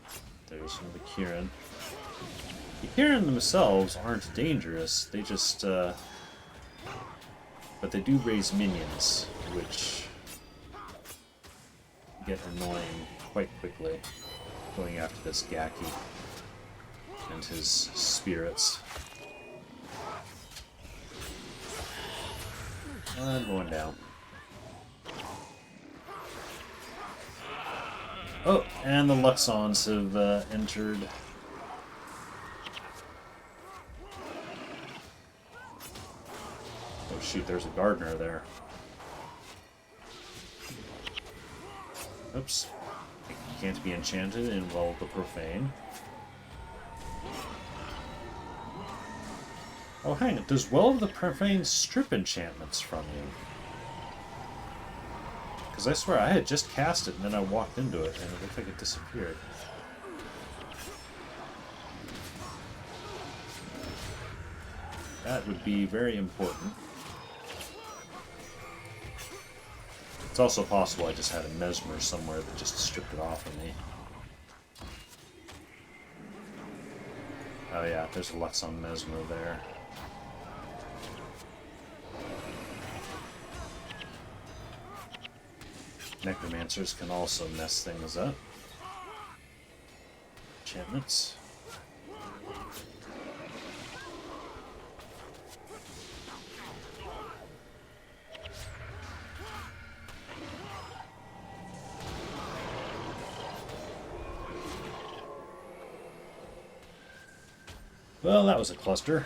S1: there's another Kieran. The Kieran themselves aren't dangerous, they just, but they do raise minions, which get annoying quite quickly, going after this Gaki and his spirits. I'm going down. Oh, and the Luxons have entered. Oh shoot, there's a gardener there. Oops. It can't be enchanted in Well of the Profane. Oh, hang on. Does Well of the Profane strip enchantments from you? Because I swear I had just cast it and then I walked into it and it looked like it disappeared. That would be very important. It's also possible I just had a Mesmer somewhere that just stripped it off of me. Oh yeah, there's a Luxon Mesmer there. Necromancers can also mess things up. Enchantments. Well, that was a cluster.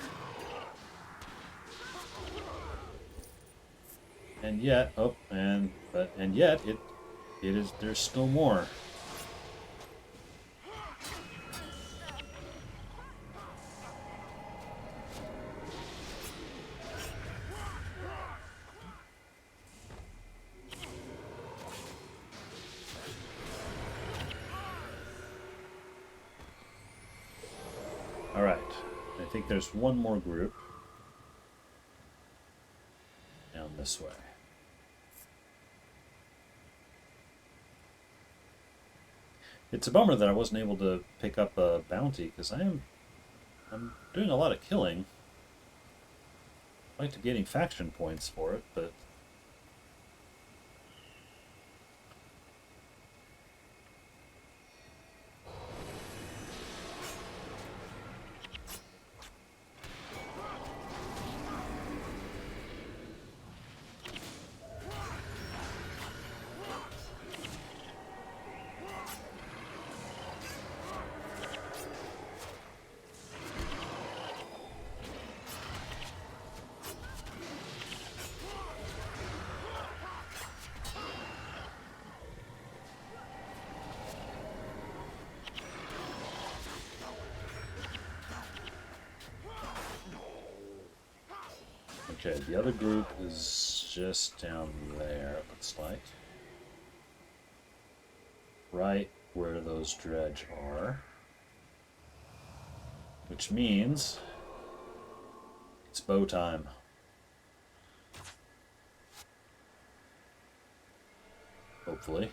S1: And yet, and yet it is, there's still more. All right, I think there's one more group down this way. It's a bummer that I wasn't able to pick up a bounty, because I'm doing a lot of killing. I like to be getting faction points for it, but okay, the other group is just down there, it looks like. Right where those dredge are. Which means it's bow time. Hopefully.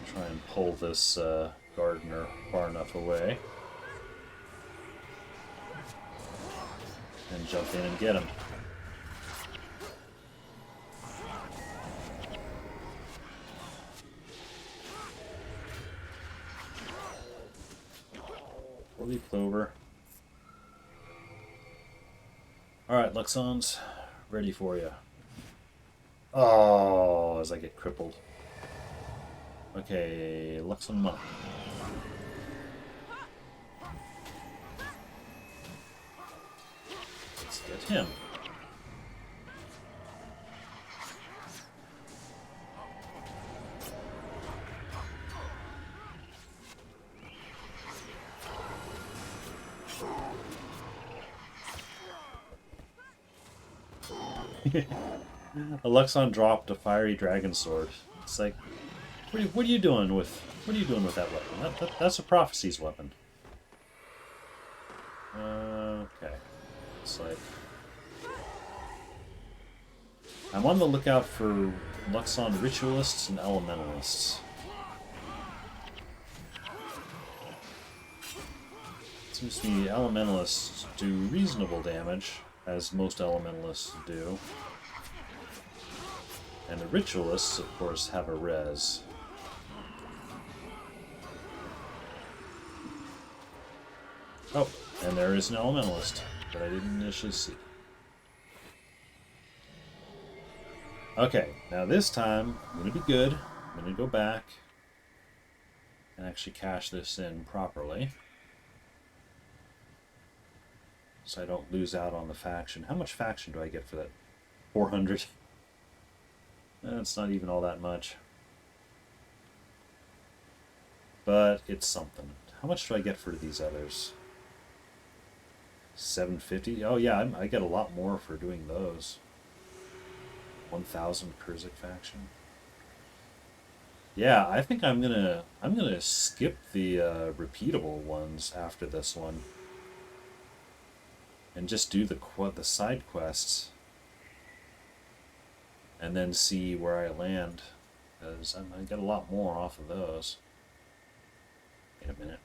S1: Try and pull this gardener far enough away. And jump in and get him. Leaf clover. Alright, Luxons, ready for you. Oh, as I get crippled. Okay, Luxon monk. Let's get him. A Luxon dropped a fiery dragon sword. It's like, what are you doing with that weapon? That's a prophecy's weapon. Okay, it's like I'm on the lookout for Luxon ritualists and elementalists. It seems to me elementalists do reasonable damage, as most elementalists do. And the ritualists, of course, have a res. Oh, and there is an elementalist that I didn't initially see. Okay, now this time, I'm going to be good. I'm going to go back and actually cash this in properly, so I don't lose out on the faction. How much faction do I get for that? 400? That's not even all that much. But it's something. How much do I get for these others? 750? Oh yeah, I get a lot more for doing those. 1,000 Kurzik faction. Yeah, I think I'm gonna skip the repeatable ones after this one, and just do the side quests, and then see where I land, because I get a lot more off of those. Wait a minute.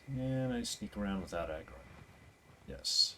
S1: And I sneak around without aggro. Yes.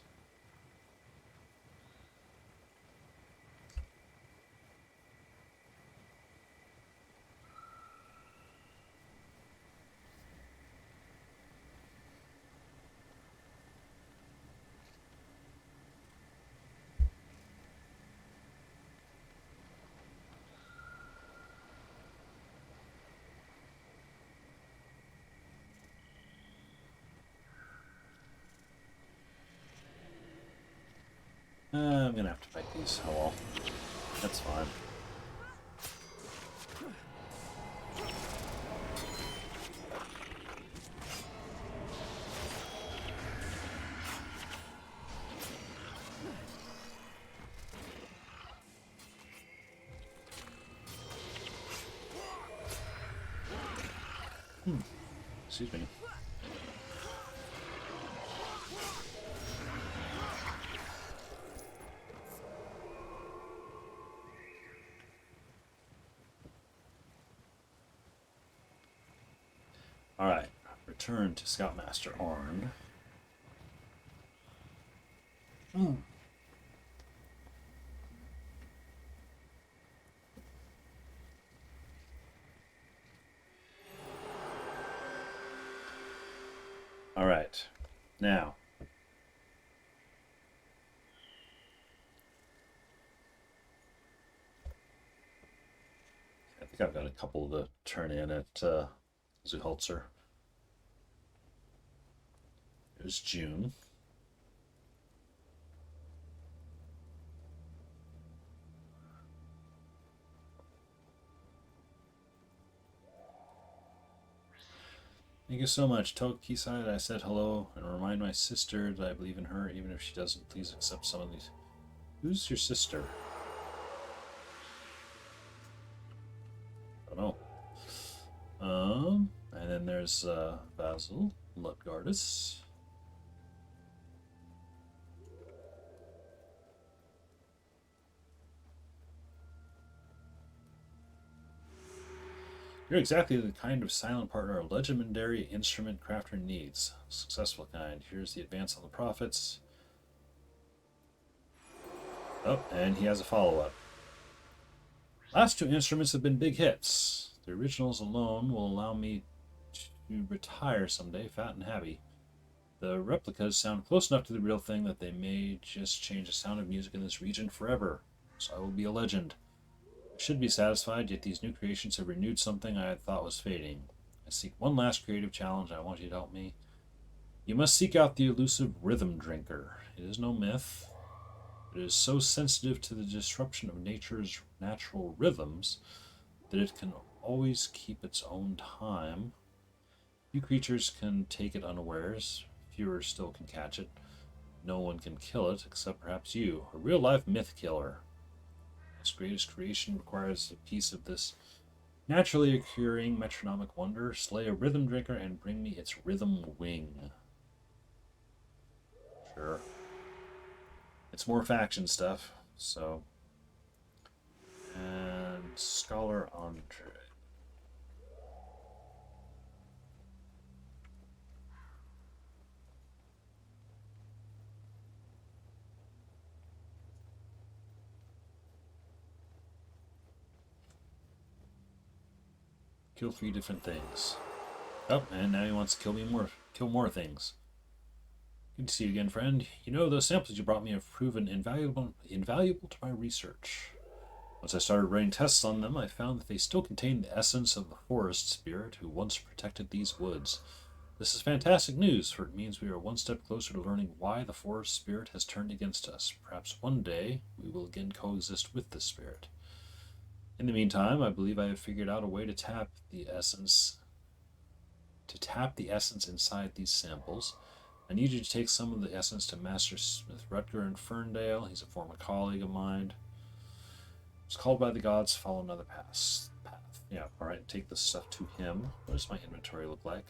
S1: I'm gonna have to fight these. Oh well. That's fine. Excuse me. Alright. Return to Scoutmaster Arn. Alright. Now. I think I've got a couple to turn in at Zuholzer. There's June. Thank you so much. Tell Kisai that I said hello and remind my sister that I believe in her, even if she doesn't. Please accept some of these. Who's your sister? I don't know. And then there's Basil Lutgardus. You're exactly the kind of silent partner a legendary instrument crafter needs. Successful kind. Here's the advance on the profits. Oh, and he has a follow-up. Last two instruments have been big hits. The originals alone will allow me to retire someday, fat and happy. The replicas sound close enough to the real thing that they may just change the sound of music in this region forever. So I will be a legend. I should be satisfied, yet these new creations have renewed something I had thought was fading. I seek one last creative challenge. I want you to help me. You must seek out the elusive rhythm drinker. It is no myth. It is so sensitive to the disruption of nature's natural rhythms that it can always keep its own time. Few creatures can take it unawares. Fewer still can catch it. No one can kill it, except perhaps you, a real-life myth killer. Its greatest creation requires a piece of this naturally occurring metronomic wonder. Slay a rhythm drinker and bring me its rhythm wing. Sure. It's more faction stuff, so. And Scholar Andre. Kill 3 different things. Oh, and now he wants to kill more things. Good to see you again, friend. You know, those samples you brought me have proven invaluable to my research. Once I started running tests on them, I found that they still contain the essence of the forest spirit who once protected these woods. This is fantastic news, for it means we are one step closer to learning why the forest spirit has turned against us. Perhaps one day we will again coexist with this spirit. In the meantime, I believe I have figured out a way to tap the essence inside these samples. I need you to take some of the essence to Master Smith Rutger in Ferndale. He's a former colleague of mine. It's called by the gods, follow another path. Yeah, alright, take this stuff to him. What does my inventory look like?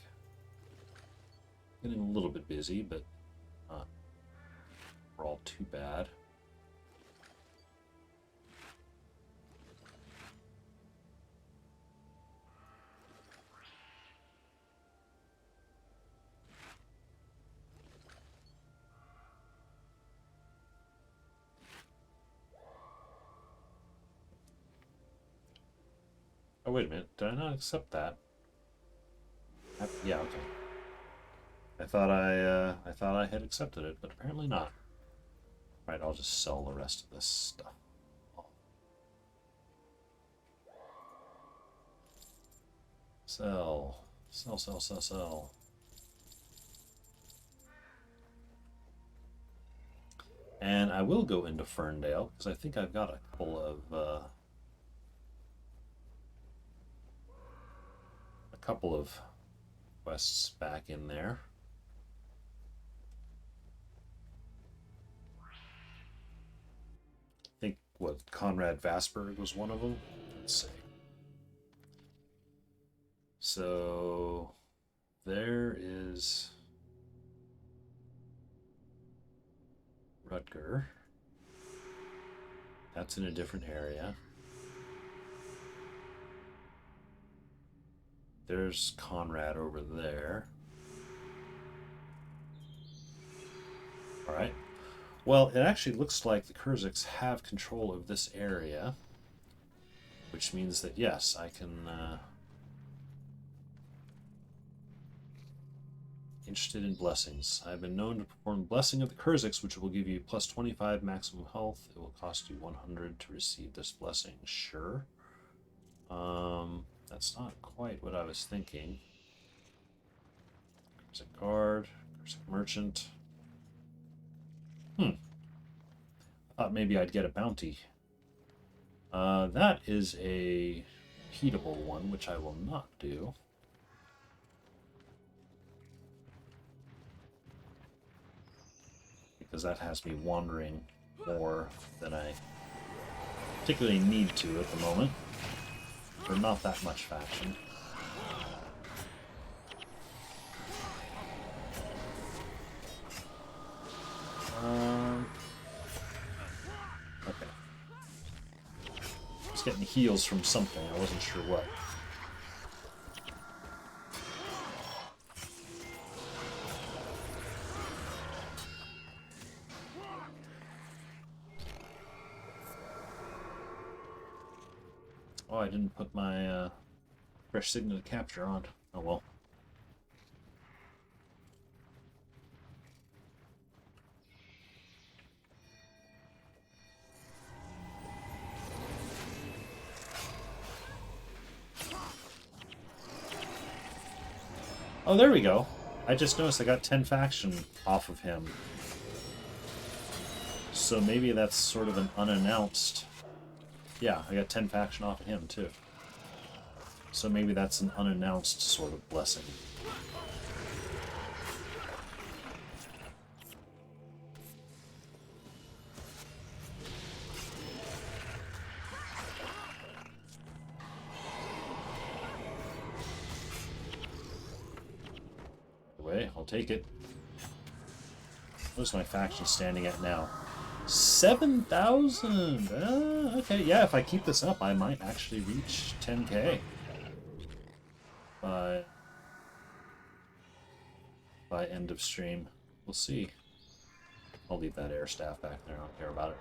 S1: Getting a little bit busy, but not all too bad. wait a minute. Did I not accept that? Yeah, okay. I thought I had accepted it, but apparently not. Right, I'll just sell the rest of this stuff. Sell. Sell, sell, sell, sell. And I will go into Ferndale, because I think I've got a couple of quests back in there. I think, what, Conrad Vasberg was one of them? Let's see. So, there is Rutger. That's in a different area. There's Conrad over there. Alright. Well, it actually looks like the Kurziks have control of this area, which means that, yes, I can... Interested in blessings. I've been known to perform Blessing of the Kurziks, which will give you plus 25 maximum health. It will cost you 100 to receive this blessing. Sure. That's not quite what I was thinking. Kurzik guard, Kurzik merchant. I thought maybe I'd get a bounty. That is a repeatable one, which I will not do. Because that has me wandering more than I particularly need to at the moment. For not that much faction. Okay. I was getting heals from something, I wasn't sure what. Oh, I didn't put my fresh signal to capture on. Oh well. Oh, there we go. I just noticed I got 10 faction off of him. So maybe that's sort of an unannounced... Yeah, I got 10 faction off of him, too. So maybe that's an unannounced sort of blessing. Anyway, I'll take it. What's my faction standing at now? 7,000! Okay, yeah, if I keep this up, I might actually reach 10k. By end of stream. We'll see. I'll leave that air staff back there, I don't care about it.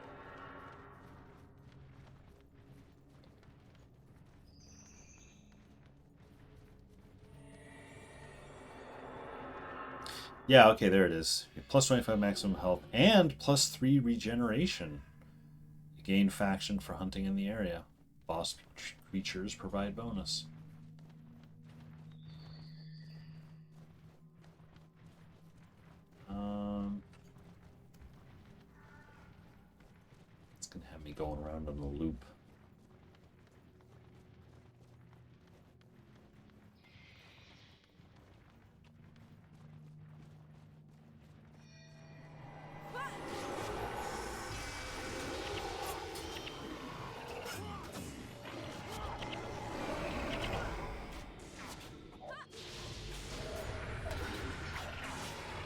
S1: Yeah, okay, there it is. Plus 25 maximum health and plus 3 regeneration. You gain faction for hunting in the area. Boss creatures provide bonus. It's gonna have me going around on the loop.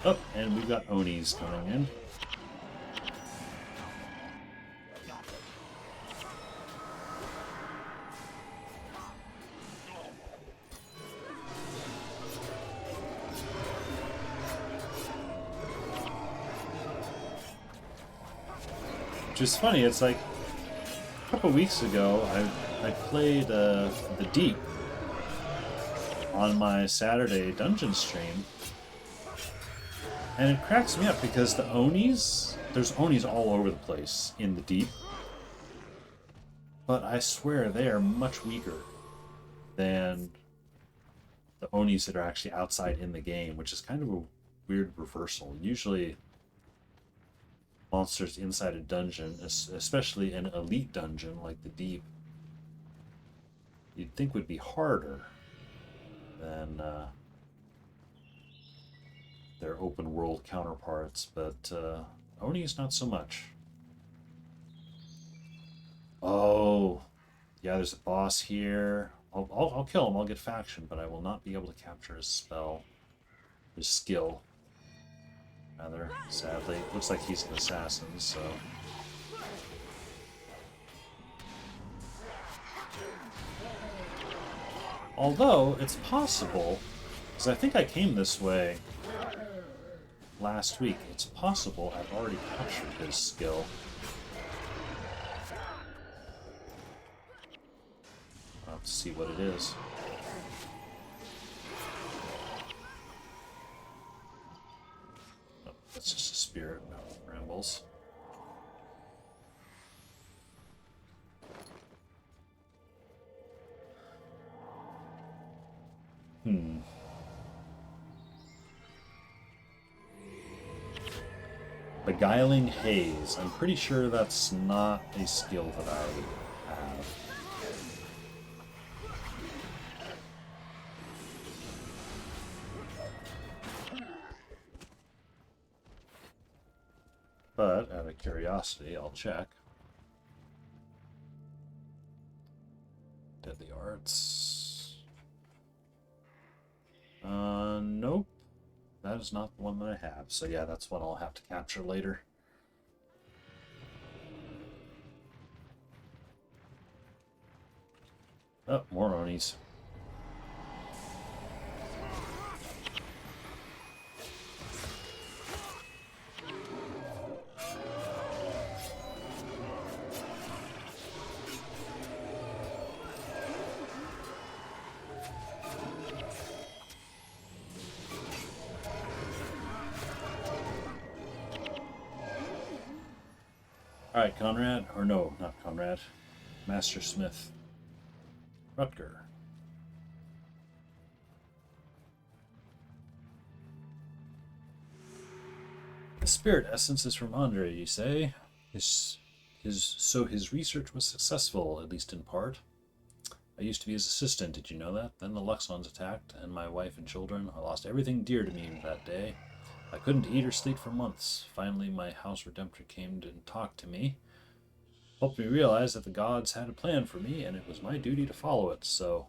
S1: Oh, and we've got Onis coming in. Which is funny, it's like a couple weeks ago, I played the Deep on my Saturday dungeon stream, and it cracks me up because the Onis, there's Onis all over the place in the Deep, but I swear they are much weaker than the Onis that are actually outside in the game, which is kind of a weird reversal. Usually monsters inside a dungeon, especially an elite dungeon like the Deep, you'd think would be harder than their open world counterparts, but Oni's not so much. Oh, yeah, there's a boss here. I'll kill him, I'll get faction, but I will not be able to capture his spell, his skill. Rather, sadly. Looks like he's an assassin, so... Although, it's possible, because I think I came this way last week, it's possible I've already captured his skill. I'll have to see what it is. Oh, that's just a spirit rambles. Beguiling Haze. I'm pretty sure that's not a skill that I have. But, out of curiosity, I'll check. Deadly Arts. Nope. That is not the one that I have. So yeah, that's one I'll have to capture later. Oh, more Onis. Alright, Conrad, or no, not Conrad, Master Smith. Rutger. The spirit essence is from Andre, you say? So his research was successful, at least in part. I used to be his assistant, did you know that? Then the Luxons attacked, and my wife and children. I lost everything dear to me that day. I couldn't eat or sleep for months. Finally, my house redemptor came and talked to me. Helped me realize that the gods had a plan for me, and it was my duty to follow it. So,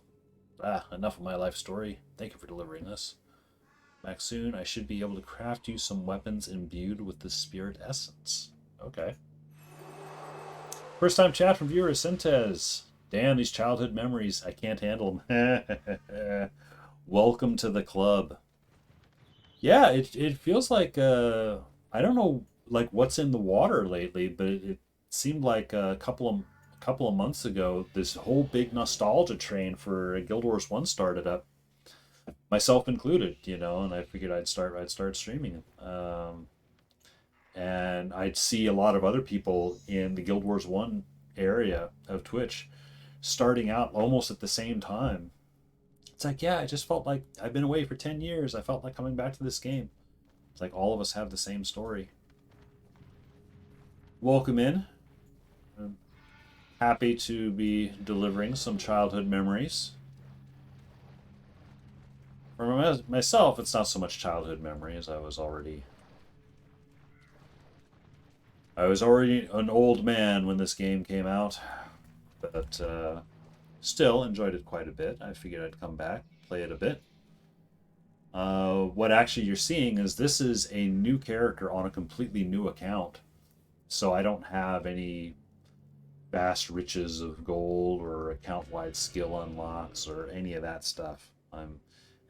S1: enough of my life story. Thank you for delivering this. Back soon, I should be able to craft you some weapons imbued with the spirit essence. Okay. First time chat from viewer Sentes. Damn, these childhood memories. I can't handle them. Welcome to the club. Yeah, it feels like, I don't know, like, what's in the water lately, but it seemed like a couple of months ago, this whole big nostalgia train for Guild Wars 1 started up. Myself included, you know, and I figured I'd start streaming. And I'd see a lot of other people in the Guild Wars 1 area of Twitch starting out almost at the same time. It's like, yeah, I just felt like I've been away for 10 years. I felt like coming back to this game. It's like all of us have the same story. Welcome in. I'm happy to be delivering some childhood memories. For myself, it's not so much childhood memories. I was already an old man when this game came out, but still enjoyed it quite a bit. I figured I'd come back, play it a bit. What actually you're seeing is this is a new character on a completely new account, so I don't have any vast riches of gold or account-wide skill unlocks or any of that stuff.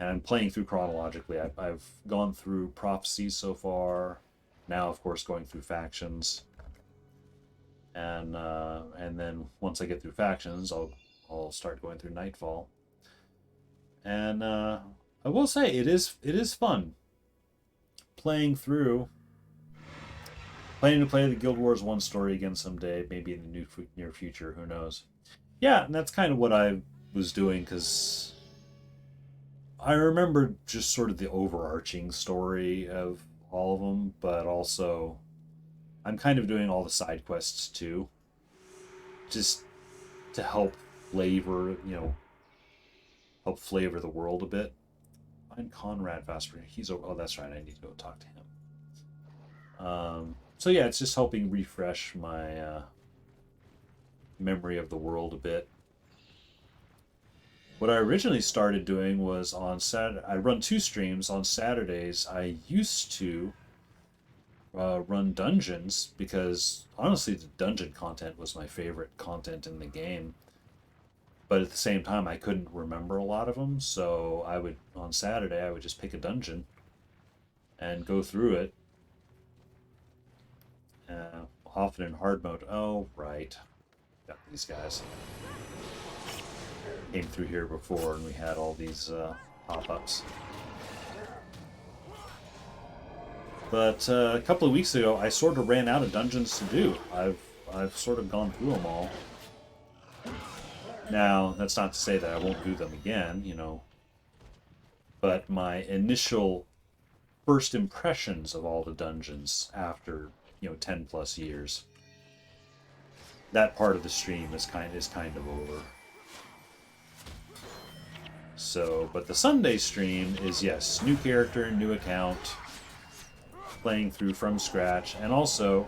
S1: I'm playing through chronologically. I've gone through prophecies so far. Now, of course, going through factions. And then once I get through factions, I'll I'll start going through Nightfall. And I will say it is fun playing through. Planning to play the Guild Wars 1 story again someday, maybe in the near future, who knows. Yeah, and that's kind of what I was doing, because I remember just sort of the overarching story of all of them, but also I'm kind of doing all the side quests too, just to help flavor, help flavor the world a bit. Find Conrad faster. He's over. Oh, that's right. I need to go talk to him. So yeah, it's just helping refresh my memory of the world a bit. What I originally started doing was on Saturday. I run 2 streams on Saturdays. I used to run dungeons because honestly, the dungeon content was my favorite content in the game. But at the same time, I couldn't remember a lot of them, so on Saturday I would just pick a dungeon and go through it. Often in hard mode. Oh, right. Got these guys. Came through here before and we had all these pop-ups. But a couple of weeks ago, I sort of ran out of dungeons to do. I've sort of gone through them all. Now, that's not to say that I won't do them again, But my initial first impressions of all the dungeons after 10 plus years, that part of the stream is kind of over. So, but the Sunday stream is, yes, new character, new account, playing through from scratch, and also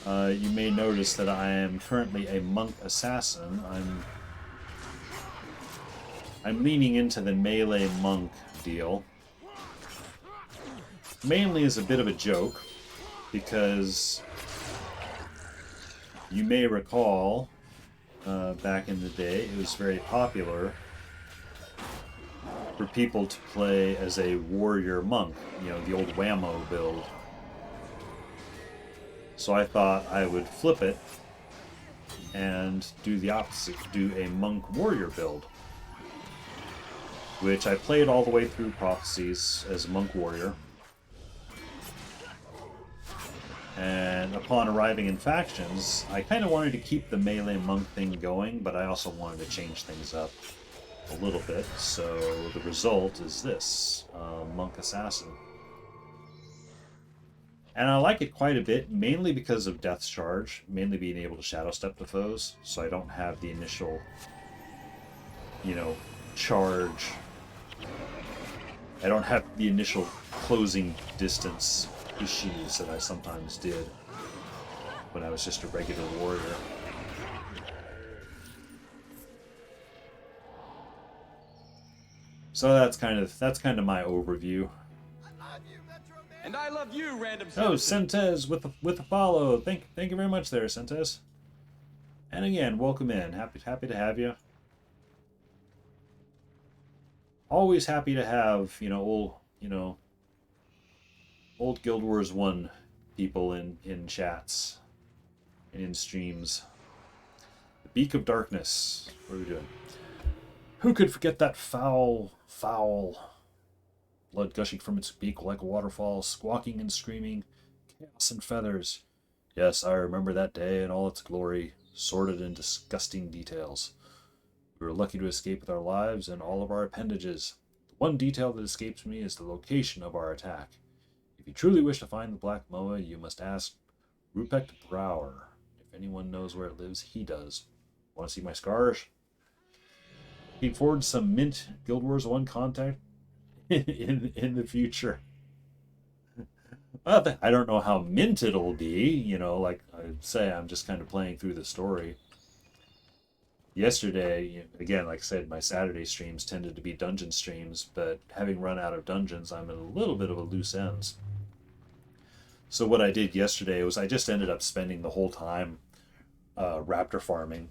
S1: you may notice that I am currently a monk assassin. I'm leaning into the melee monk deal, mainly as a bit of a joke, because you may recall back in the day it was very popular for people to play as a warrior monk, the old whammo build. So I thought I would flip it and do the opposite, do a monk warrior build, which I played all the way through Prophecies as a monk warrior. And upon arriving in factions, I kind of wanted to keep the melee monk thing going, but I also wanted to change things up a little bit. So the result is this, monk assassin. And I like it quite a bit, mainly because of Death's Charge, mainly being able to shadow step the foes, so I don't have the initial, charge. I don't have the initial closing distance issues that I sometimes did when I was just a regular warrior. So that's kind of my overview.
S2: And I love you, random
S1: Oh,
S2: citizen.
S1: Sentes with the follow. Thank you very much there, Sentes. And again, welcome in. Happy to have you. Always happy to have, old Guild Wars 1 people in chats and in streams. The Beak of Darkness. What are we doing? Who could forget that foul blood gushing from its beak like a waterfall, squawking and screaming, chaos and feathers. Yes, I remember that day in all its glory, sordid and disgusting details. We were lucky to escape with our lives and all of our appendages. The one detail that escapes me is the location of our attack. If you truly wish to find the Black Moa, you must ask Ruprecht Brower. If anyone knows where it lives, he does. Want to see my scars? Looking forward to some mint Guild Wars 1 content in the future. Well, I don't know how mint it'll be, like I say, I'm just kind of playing through the story. Yesterday, again, like I said, my Saturday streams tended to be dungeon streams, but having run out of dungeons, I'm at a little bit of a loose ends. So what I did yesterday was I just ended up spending the whole time raptor farming,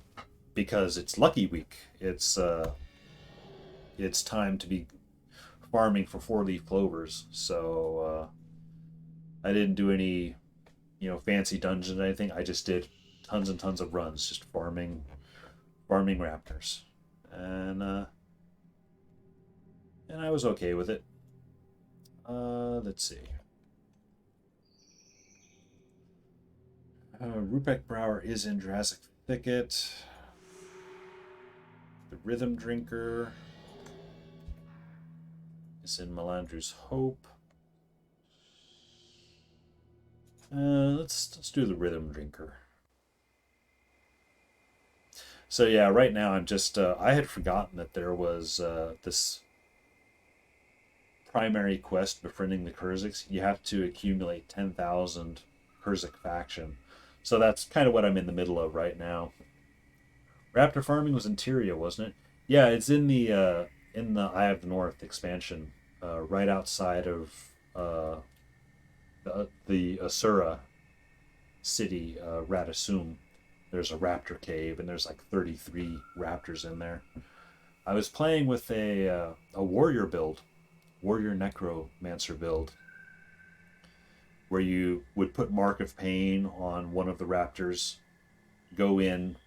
S1: because it's Lucky Week. It's time to be farming for 4-leaf clovers, so I didn't do any, fancy dungeons or anything. I just did tons and tons of runs, just farming farming raptors, and I was okay with it. Let's see. Rupek Brower is in Jurassic Thicket. The Rhythm Drinker is in Melandru's Hope. Let's do the Rhythm Drinker. So yeah, right now I'm just I had forgotten that there was this primary quest befriending the Kurziks. You have to accumulate 10,000 Kurzik faction. So that's kind of what I'm in the middle of right now. Raptor farming was in Tyria, wasn't it? Yeah, it's in the Eye of the North expansion, right outside of the Asura city, Radisum. There's a raptor cave, and there's like 33 raptors in there. I was playing with a warrior build, warrior necromancer build, where you would put Mark of Pain on one of the raptors, go in,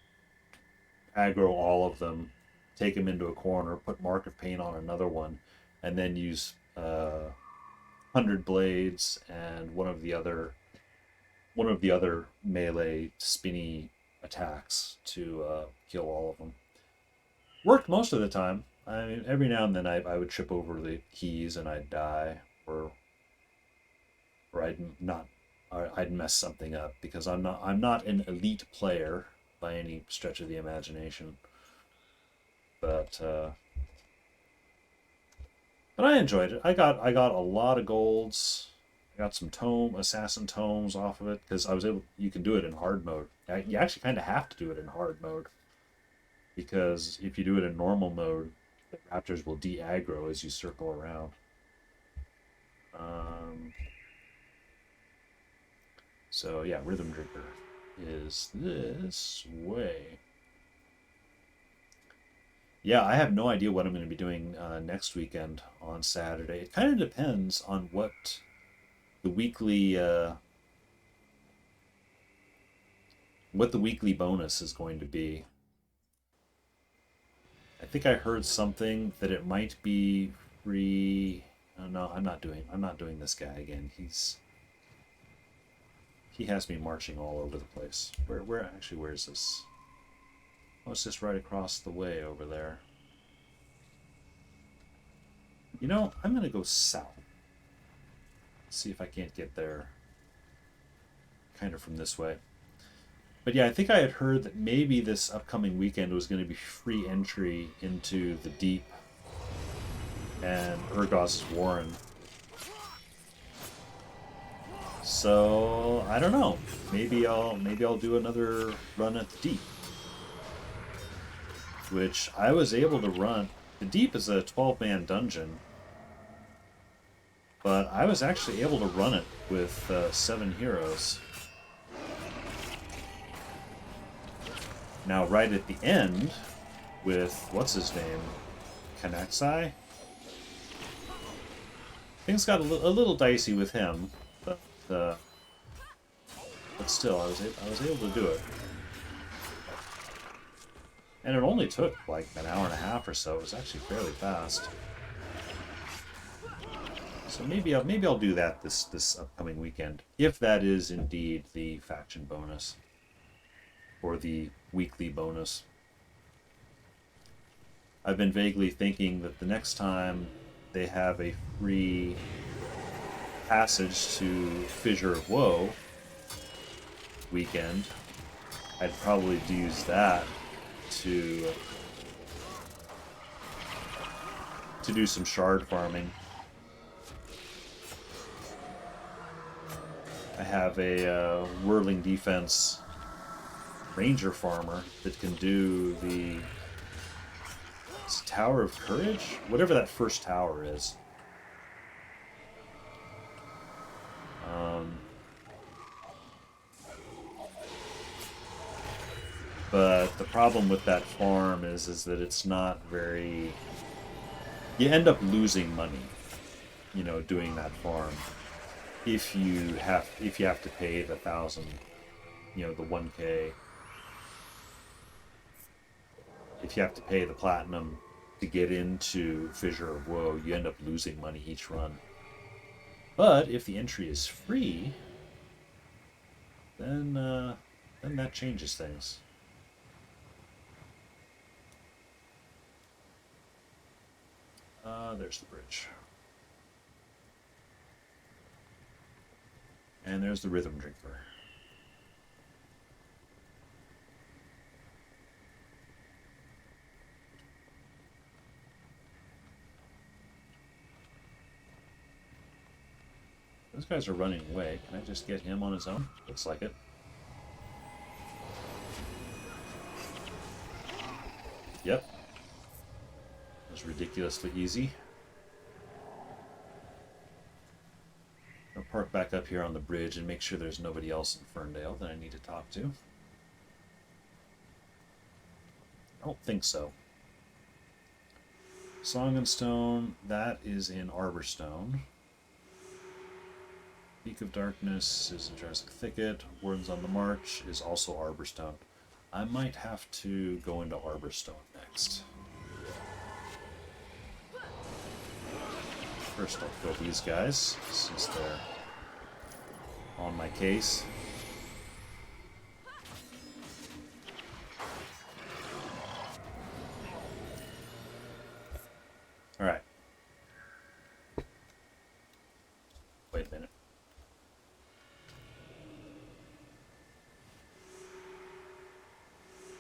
S1: aggro all of them, take them into a corner, put Mark of Pain on another one, and then use 100 Blades and one of the other melee spinny attacks to kill all of them. Worked most of the time. I mean, every now and then I would trip over the keys and I'd die, or I'd mess something up, because I'm not an elite player by any stretch of the imagination. But I enjoyed it. I got a lot of golds. I got some assassin tomes off of it, because I was able. You can do it in hard mode. You actually kind of have to do it in hard mode, because if you do it in normal mode, the raptors will de-aggro as you circle around. So yeah, Rhythm Drinker is this way. Yeah, I have no idea what I'm going to be doing next weekend on Saturday. It kind of depends on what the weekly bonus is going to be. I think I heard something that it might be free. Oh, no, I'm not doing this guy again. He has me marching all over the place. Where is this? Oh, it's just right across the way over there. You know, I'm gonna go south. See if I can't get there kind of from this way. But yeah, I think I had heard that maybe this upcoming weekend was going to be free entry into the Deep and Urgos's Warren. So I don't know. Maybe I'll do another run at the Deep, which I was able to run. The Deep is a 12-man dungeon, but I was actually able to run it with 7 heroes. Now, right at the end, with what's his name, Kanaxai, things got a little dicey with him, but still, I was able to do it. And it only took like an hour and a half or so. It was actually fairly fast. So maybe I'll do that this upcoming weekend, if that is indeed the faction bonus, or the weekly bonus. I've been vaguely thinking that the next time they have a free passage to Fissure of Woe weekend, I'd probably use that to do some shard farming. I have a Whirling Defense Ranger farmer that can do the Tower of Courage? Whatever that first tower is. But the problem with that farm is that it's not very... You end up losing money, doing that farm. If you have to pay the 1,000, the 1K. if you have to pay the platinum to get into Fissure of Woe, you end up losing money each run. But if the entry is free, then that changes things. There's the bridge. And there's the Rhythm Drinker. Those guys are running away. Can I just get him on his own? Looks like it. Yep. It was ridiculously easy. I'll park back up here on the bridge and make sure there's nobody else in Ferndale that I need to talk to. I don't think so. Song and Stone, that is in Arborstone. Peak of Darkness is in Jurassic Thicket. Words on the March is also Arborstone. I might have to go into Arborstone next. First I'll kill these guys, since they're on my case. Alright. Wait a minute.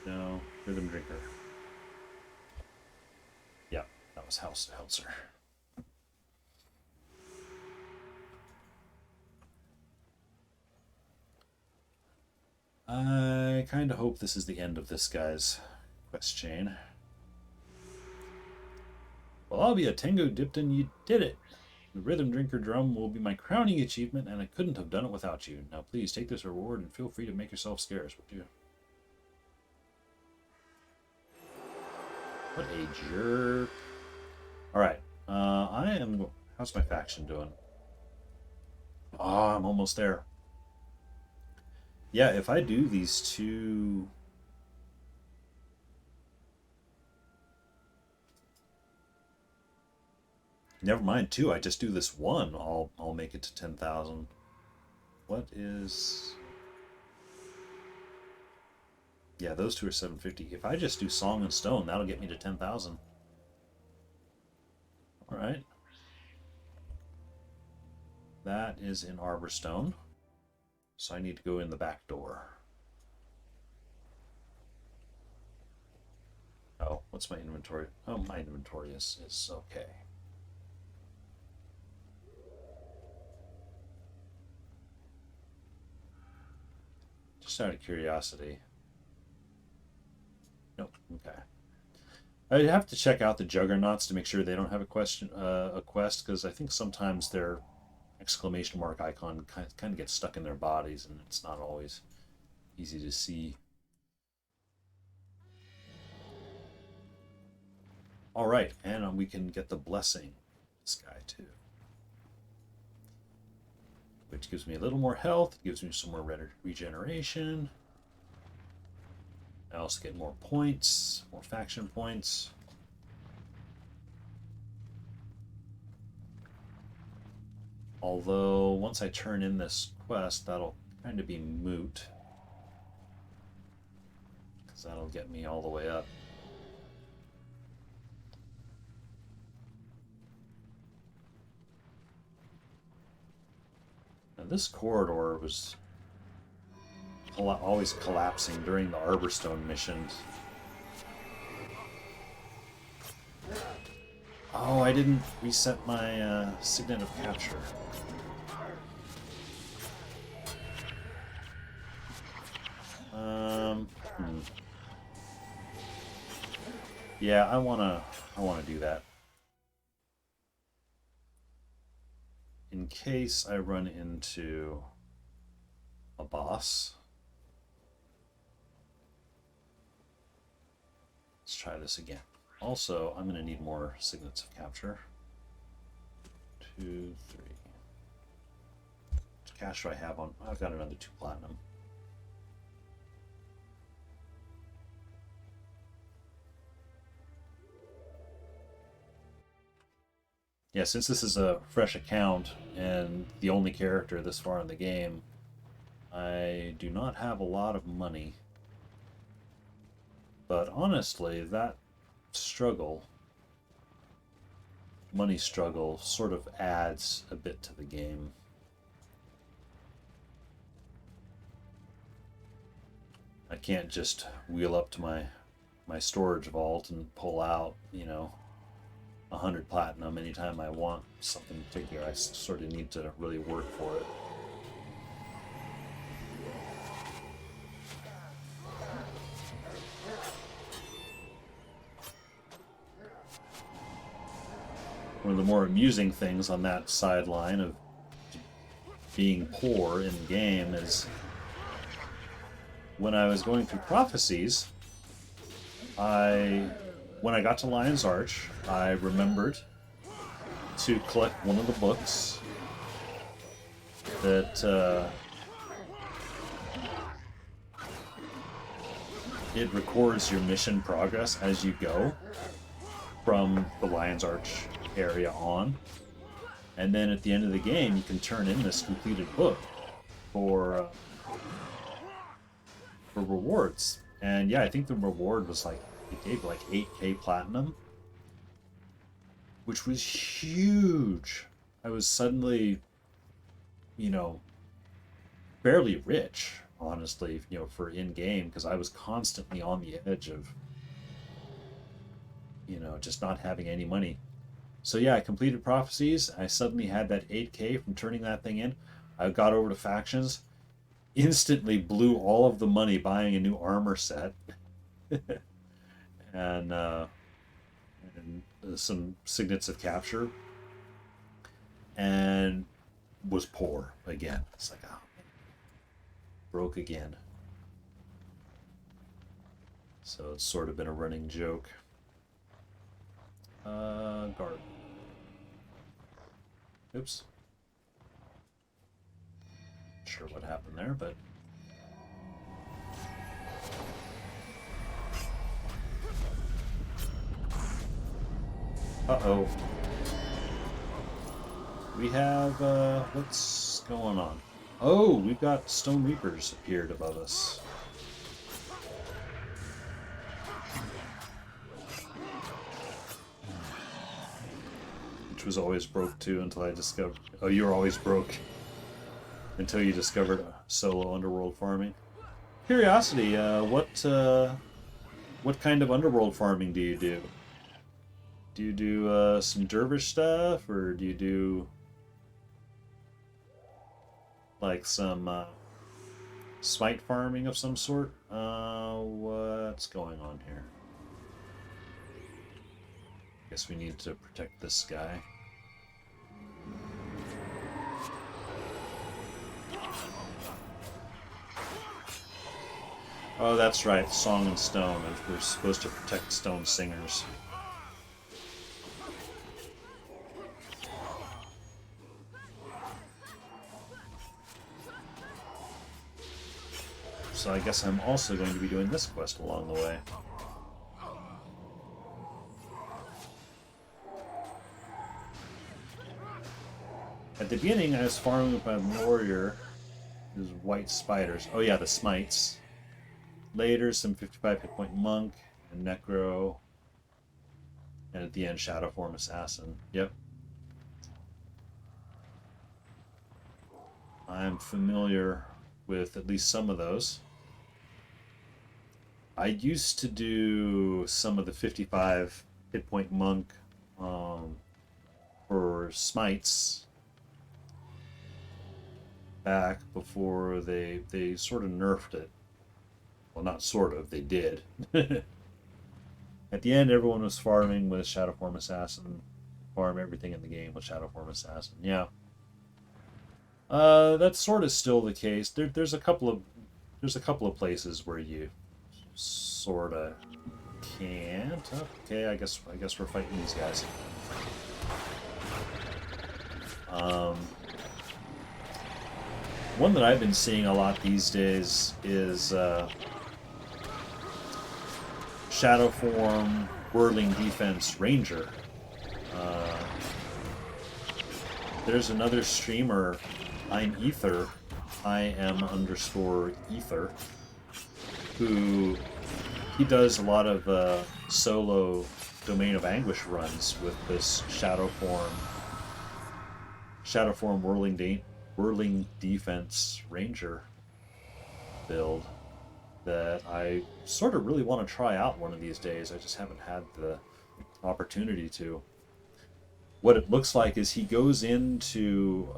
S1: No, Rhythm Drinker. Yeah, that was House Helzer. I kind of hope this is the end of this guy's quest chain. Well, I'll be a Tengu Dipton, you did it! The Rhythm Drinker drum will be my crowning achievement, and I couldn't have done it without you. Now please take this reward and feel free to make yourself scarce, would you? What a jerk. Alright, how's my faction doing? Oh, I'm almost there. Yeah, if I do these two... Never mind two, I just do this one, I'll make it to 10,000. What is... Yeah, those two are 750. If I just do Song and Stone, that'll get me to 10,000. Alright. That is in Arborstone. So I need to go in the back door. Oh, what's my inventory? Oh, my inventory is okay. Just out of curiosity. Nope, okay. I'd have to check out the Juggernauts to make sure they don't have a quest, because I think sometimes their exclamation mark icon kind of gets stuck in their bodies, and it's not always easy to see. All right, and we can get the blessing. This guy too, which gives me a little more health. Gives me some more regeneration. I also get more points, more faction points. Although, once I turn in this quest, that'll kind of be moot. Because that'll get me all the way up. Now, this corridor was always collapsing during the Arborstone missions. Oh, I didn't reset my signet of capture. Yeah, I wanna do that. In case I run into a boss. Let's try this again. Also, I'm going to need more signets of capture. 2, 3. Which cash do I have on? I've got another 2 platinum. Yeah, since this is a fresh account and the only character this far in the game, I do not have a lot of money. But honestly, that struggle, money struggle, sort of adds a bit to the game. I can't just wheel up to my storage vault and pull out, 100 platinum anytime I want something particular. I sort of need to really work for it. One of the more amusing things on that sideline of being poor in the game is when I was going through prophecies, when I got to Lion's Arch, I remembered to collect one of the books that it records your mission progress as you go from the Lion's Arch area on. And then at the end of the game, you can turn in this completed book for rewards. And yeah, I think the reward was like, it gave like 8k platinum, which was huge. I was suddenly, fairly rich, honestly, for in-game, because I was constantly on the edge of, just not having any money. So yeah, I completed prophecies. I suddenly had that 8k from turning that thing in. I got over to factions, instantly blew all of the money buying a new armor set. and some signets of capture, and was poor again. It's like, oh, broke again. So it's sort of been a running joke. Guard. Oops. Not sure what happened there, but uh-oh. We have, what's going on? Oh, we've got Stone Reapers appeared above us. Which was always broke too until I discovered... Oh, you were always broke until you discovered solo underworld farming. Curiosity, what kind of underworld farming do you do? Do you do some dervish stuff, or do you do like some smite farming of some sort? What's going on here? Guess we need to protect this guy. Oh, that's right, Song and Stone. We're supposed to protect stone singers. So I guess I'm also going to be doing this quest along the way. At the beginning, I was farming with my warrior. These white spiders. Oh yeah, the smites. Later, some 55 hit point monk and necro. And at the end, shadow form assassin. Yep. I'm familiar with at least some of those. I used to do some of the 55 hit point monk for smites back before they sort of nerfed it. Well, not sort of, they did. At the end, everyone was farming with shadow form assassin. Farm everything in the game with shadow form assassin. Yeah. That's sort of still the case. There's a couple of places where you sort of can't. Okay, I guess we're fighting these guys. One that I've been seeing a lot these days is Shadow Form Whirling Defense Ranger. there's another streamer, I'm Ether, I am underscore Ether, who he does a lot of solo Domain of Anguish runs with this Shadow Form Whirling Defense Ranger build that I sort of really want to try out one of these days. I just haven't had the opportunity to. What it looks like is he goes into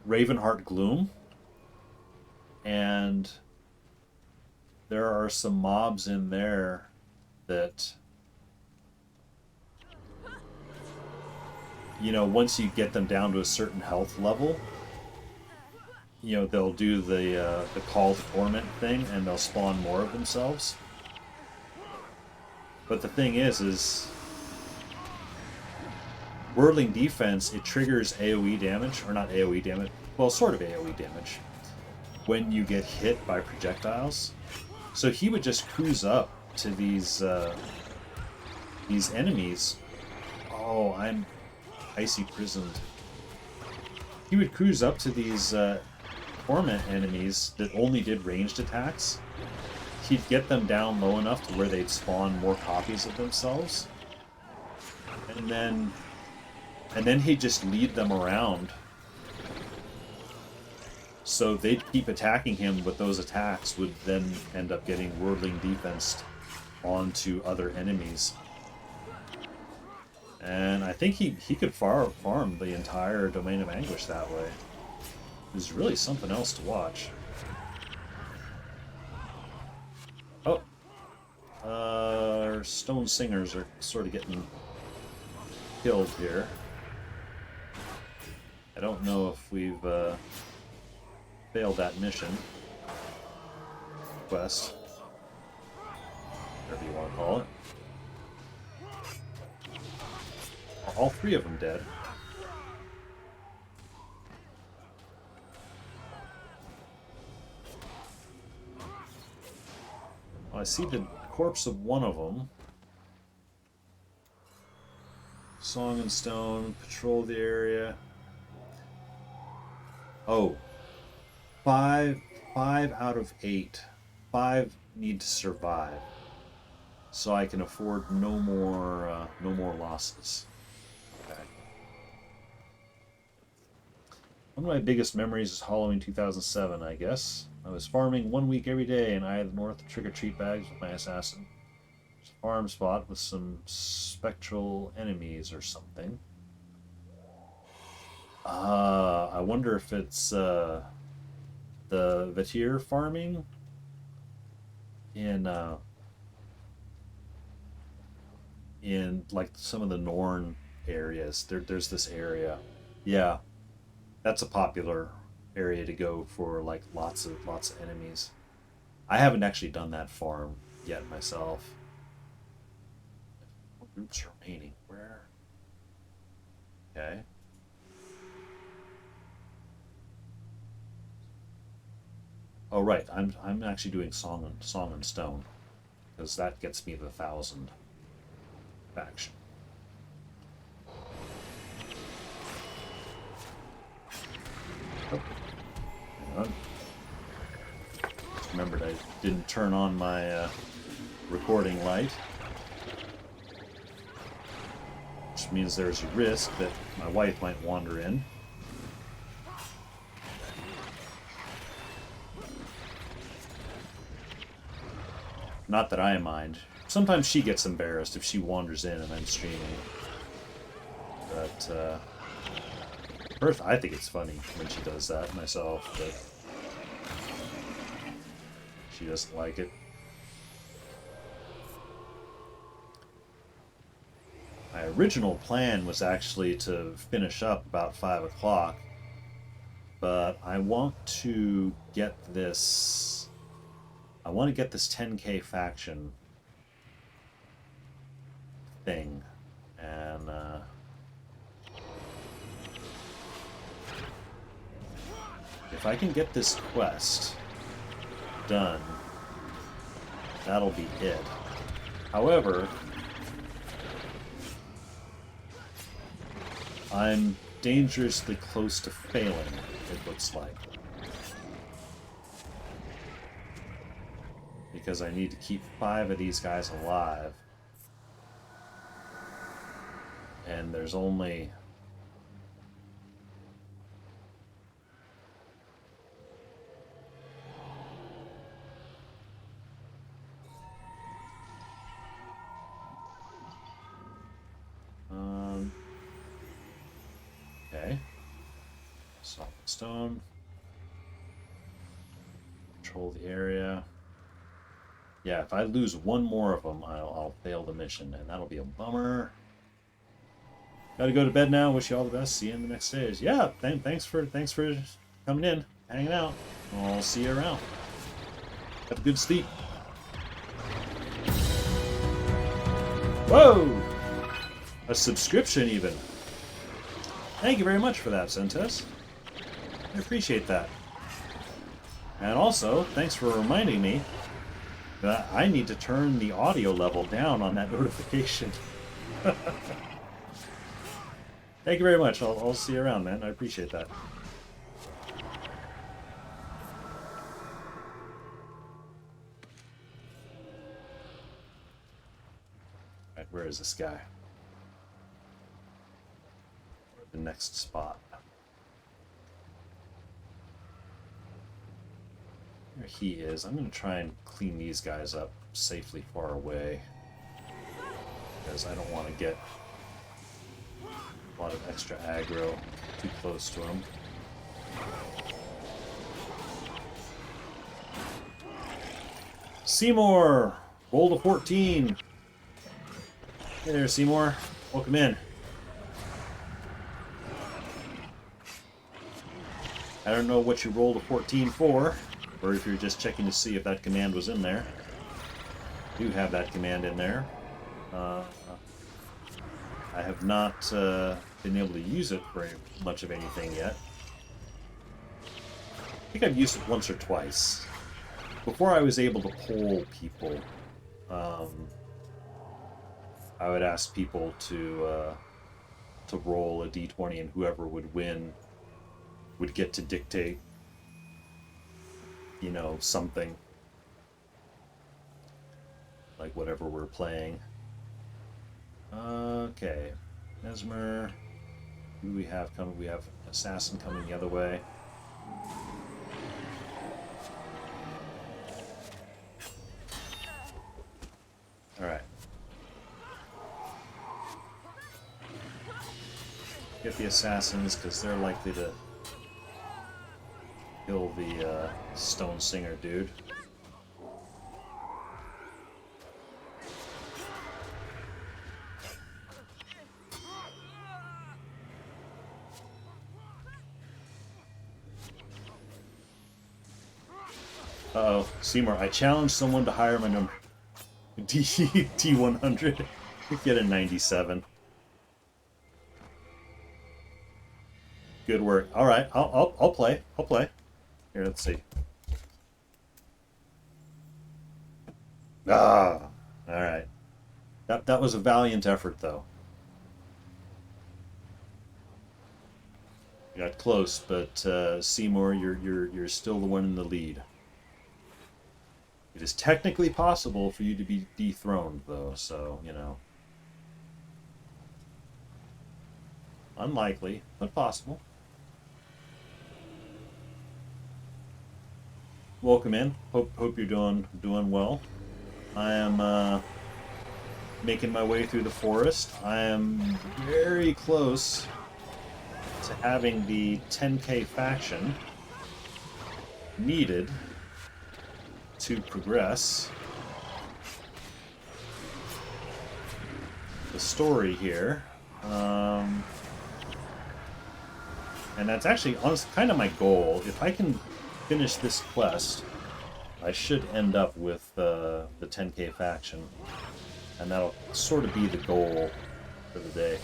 S1: Ravenheart Gloom, and there are some mobs in there that, you know, once you get them down to a certain health level, you know, they'll do the call to torment thing, and they'll spawn more of themselves. But the thing is Whirling Defense, it triggers AoE damage, or not AoE damage, well, sort of AoE damage, when you get hit by projectiles. So he would just cruise up to these enemies. Oh, I'm icy prisoned. He would cruise up to these torment enemies that only did ranged attacks. He'd get them down low enough to where they'd spawn more copies of themselves, and then he'd just lead them around. So they'd keep attacking him, but those attacks would then end up getting Whirling Defensed onto other enemies. And I think he could farm the entire Domain of Anguish that way. It was really something else to watch. Oh. Our Stone Singers are sort of getting killed here. I don't know if we've failed that mission. Quest. Whatever you want to call it. Are all three of them dead? Well, I see the corpse of one of them. Song and Stone, patrol the area. Oh. 5 out of 8. 5 need to survive. So I can afford no more losses. Okay. One of my biggest memories is Halloween 2007, I guess. I was farming 1 week every day in Eye of the North trick-or-treat bags with my assassin. There's a farm spot with some spectral enemies or something. I wonder if it's the Vatir farming in like some of the Norn areas. There's this area. Yeah, that's a popular area to go for, like lots of enemies. I haven't actually done that farm yet myself. What groups remaining? Where? Okay. Oh right, I'm actually doing Song and Stone, because that gets me the 1,000 faction. Oh. Hang on. Just remembered I didn't turn on my recording light, which means there's a risk that my wife might wander in. Not that I mind. Sometimes she gets embarrassed if she wanders in and I'm streaming. But, first, I think it's funny when she does that myself, but she doesn't like it. My original plan was actually to finish up about 5 o'clock, but I want to get this... I want to get this 10k faction thing, and if I can get this quest done, that'll be it. However, I'm dangerously close to failing, it looks like. Because I need to keep 5 of these guys alive. And there's only... Okay. Solid stone. Control the area. Yeah, if I lose one more of them, I'll fail the mission, and that'll be a bummer. Gotta go to bed now. Wish you all the best. See you in the next stage. Yeah, thanks for coming in, hanging out. I'll see you around. Have a good sleep. Whoa! A subscription even. Thank you very much for that, Sentes. I appreciate that. And also, thanks for reminding me that I need to turn the audio level down on that notification. Thank you very much. I'll see you around, man. I appreciate that. Alright, where is this guy? The next spot. There he is. I'm going to try and clean these guys up safely far away. Because I don't want to get a lot of extra aggro too close to him. Seymour! Roll to 14. Hey there, Seymour. Welcome in. I don't know what you rolled a 14 for, or if you're just checking to see if that command was in there. I do have that command in there. I have not been able to use it for much of anything yet. I think I've used it once or twice. Before I was able to poll people, I would ask people to roll a d20, and whoever would win would get to dictate, you know, something. Like whatever we're playing. Okay. Mesmer. Who do we have coming? We have Assassin coming the other way. Alright. Get the Assassins, because they're likely to kill the Stone Singer dude. Uh-oh, Seymour, I challenged someone to hire my number. T100. Get a 97. Good work. All right, I'll play. I'll play. Here, let's see. Ah, all right. That was a valiant effort, though. You got close, but Seymour, you're still the one in the lead. It is technically possible for you to be dethroned, though, so, you know. Unlikely, but possible. Welcome in. Hope you're doing well. I am making my way through the forest. I am very close to having the 10K faction needed to progress the story here. And that's actually honestly kind of my goal. If I can finish this quest, I should end up with the 10K faction, and that'll sort of be the goal for the day.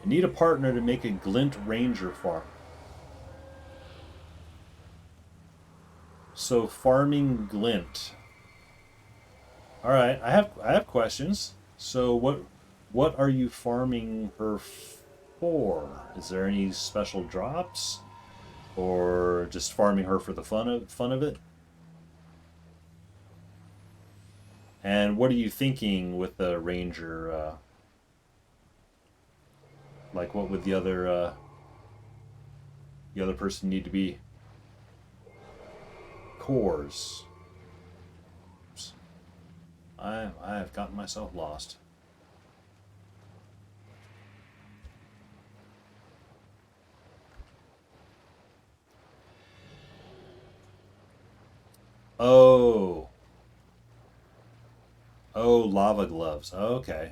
S1: I need a partner to make a Glint Ranger farm. So farming Glint. All right, I have questions. So what What are you farming her for? Is there any special drops, or just farming her for the fun of it? And what are you thinking with the ranger? Like, what would the other person need to be? Cores. Oops. I have gotten myself lost. Oh. Oh, lava gloves. Okay.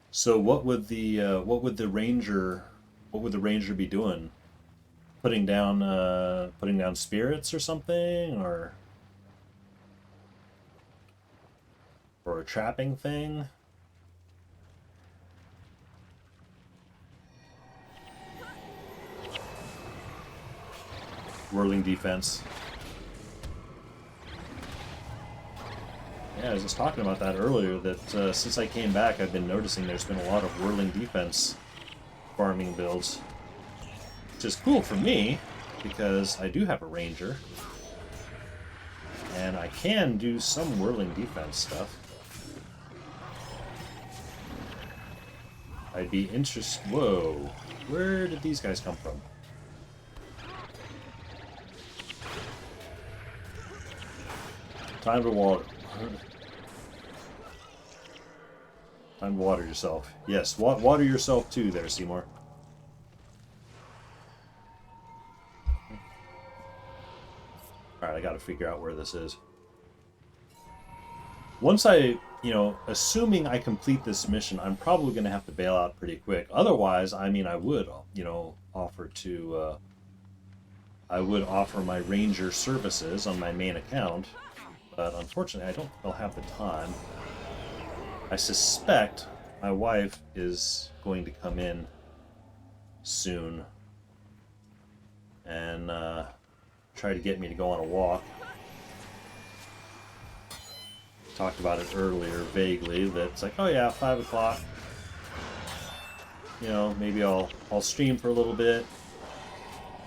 S1: So what would the ranger be doing? Putting down spirits or something, or a trapping thing? Whirling defense. Yeah, I was just talking about that earlier, that since I came back, I've been noticing there's been a lot of whirling defense farming builds. Which is cool for me, because I do have a ranger. And I can do some whirling defense stuff. I'd be interested... Whoa. Where did these guys come from? Time to water. Time to water yourself. Yes, water yourself too there, Seymour. Alright, I gotta figure out where this is. Once assuming I complete this mission, I'm probably going to have to bail out pretty quick. Otherwise, I mean, I would, I would offer my ranger services on my main account, but unfortunately, I don't think I'll have the time. I suspect my wife is going to come in soon and try to get me to go on a walk. Talked about it earlier vaguely, that it's like, oh yeah, 5 o'clock. Maybe I'll stream for a little bit,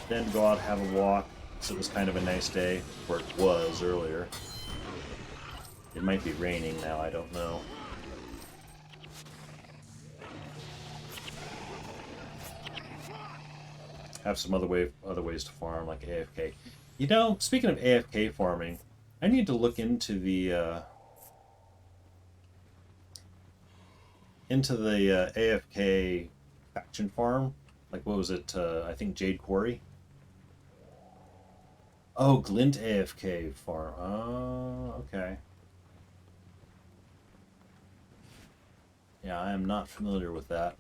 S1: then go out, have a walk. So it was kind of a nice day, where it was earlier. It might be raining now, I don't know. Have some other ways to farm, like AFK. Speaking of AFK farming, I need to look into the AFK faction farm. Like, what was it? I think Jade Quarry. Oh, Glint AFK farm. Oh, okay. Yeah, I am not familiar with that.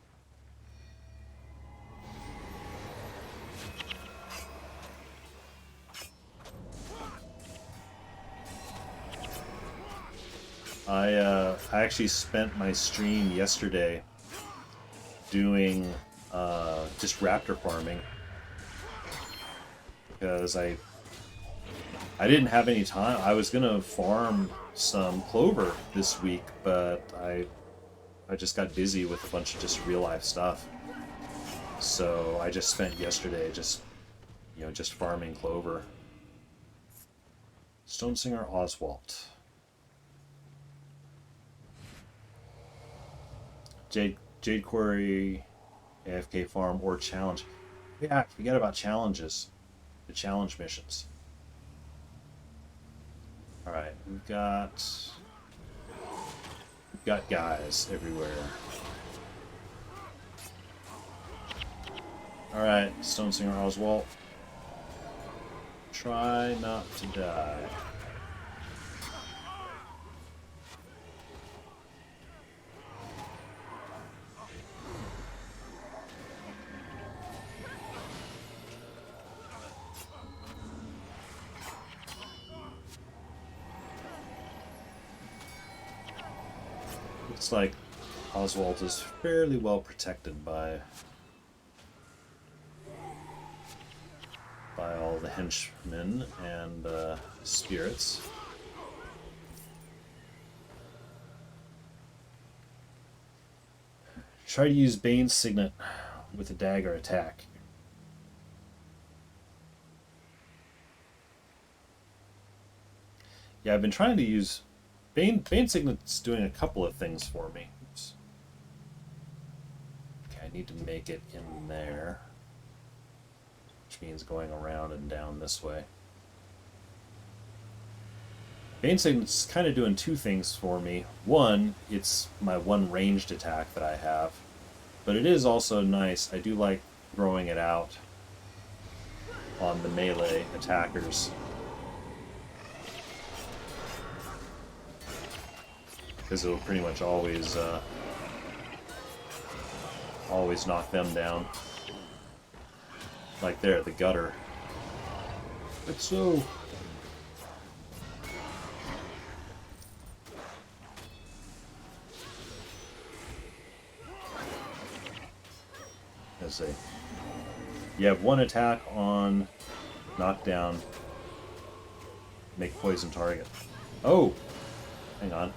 S1: I actually spent my stream yesterday doing just raptor farming, because I didn't have any time. I was gonna farm some clover this week, but I just got busy with a bunch of just real life stuff. So I just spent yesterday just farming clover. Stone Singer Oswald. Jade Quarry, AFK Farm, or Challenge. Yeah, forget about challenges. The challenge missions. Alright, we've got guys everywhere. Alright, Stone Singer Oswald. Try not to die. Looks like Oswald is fairly well protected by all the henchmen and spirits. Try to use Bane's Signet with a dagger attack. Yeah, I've been trying to use Bane Signet's doing a couple of things for me. Oops. Okay, I need to make it in there, which means going around and down this way. Bane Signet's kind of doing two things for me. One, it's my one ranged attack that I have, but it is also nice. I do like throwing it out on the melee attackers, because it'll pretty much always knock them down. Like there, the gutter. It's so. Let's see. You have one attack on knockdown. Make poison target. Oh! Hang on.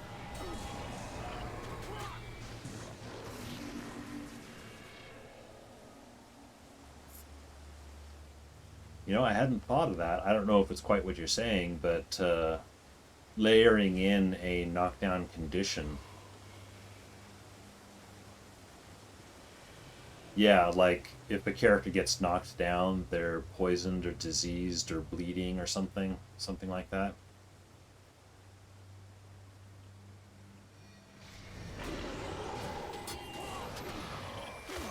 S1: You know, I hadn't thought of that. I don't know if it's quite what you're saying, but layering in a knockdown condition. Yeah, like if a character gets knocked down, they're poisoned or diseased or bleeding or something like that.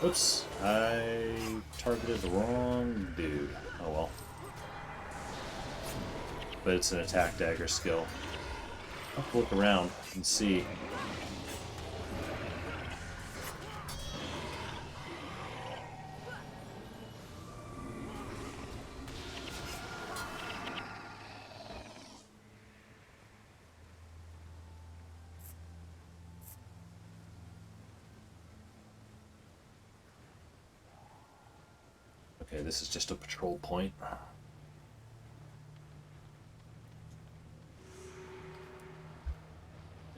S1: Oops, I targeted the wrong dude. Oh well. But it's an attack dagger skill. I'll have to look around and see. Okay, this is just a patrol point.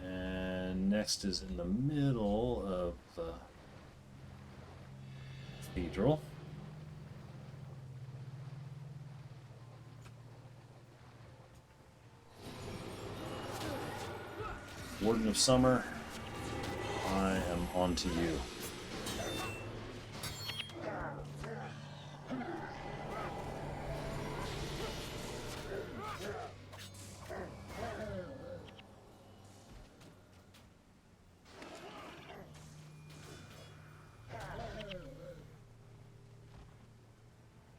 S1: And next is in the middle of the cathedral. Warden of Summer, I am on to you.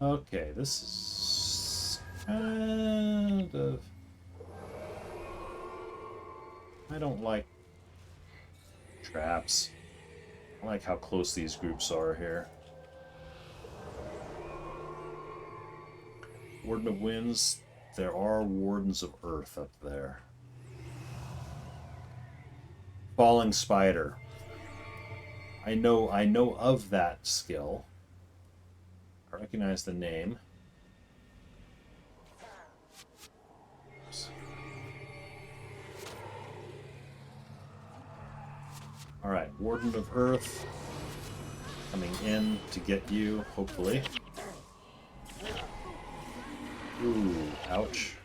S1: Okay, this is kind of... I don't like traps. I like how close these groups are here. Warden of Winds, there are Wardens of Earth up there. Falling Spider. I know of that skill. I recognize the name. Alright, Warden of Earth coming in to get you, hopefully. Ooh, ouch.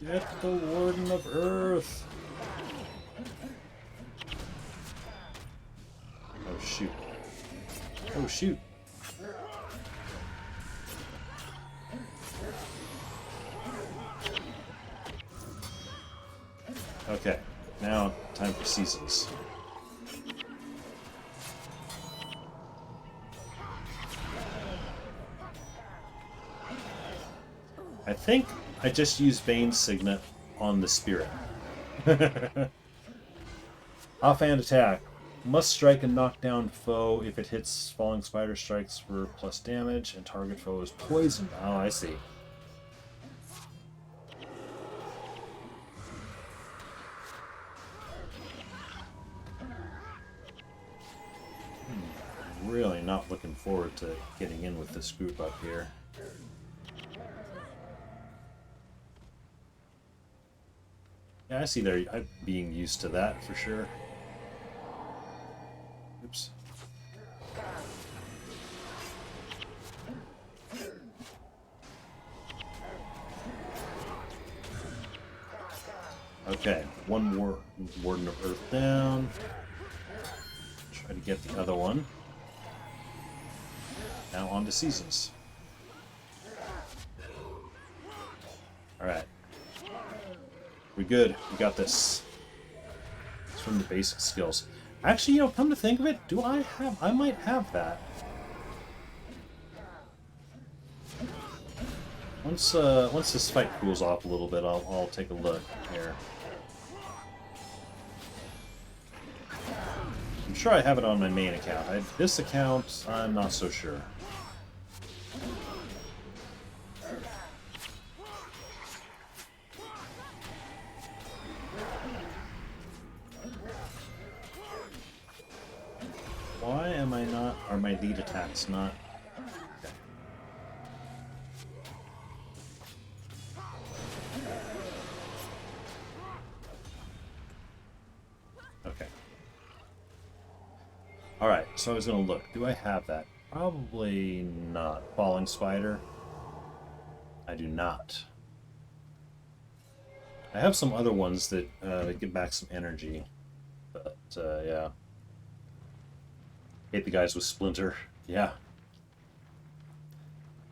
S1: Get the Warden of Earth! Oh shoot. Oh shoot. Okay, now time for seasons. I think I just used Bane's Signet on the Spirit. Offhand attack. Must strike and knock down foe. If it hits, Falling Spider strikes for plus damage, and target foe is poisoned. Oh, I see. Really not looking forward to getting in with this group up here. Yeah, I see they're being used to that for sure. Oops. Okay, one more Warden of Earth down. Try to get the other one. Now on to Seasons. Alright. We're good. We got this. It's from the basic skills. Actually, you know, come to think of it, do I have... I might have that. Once this fight cools off a little bit, I'll take a look here. I'm sure I have it on my main account. This account, I'm not so sure. Why am I not... Are my lead attacks not... Okay. Alright, so I was going to look. Do I have that? Probably not. Falling Spider? I do not. I have some other ones that give back some energy. But, yeah. Hate the guys with Splinter. Yeah.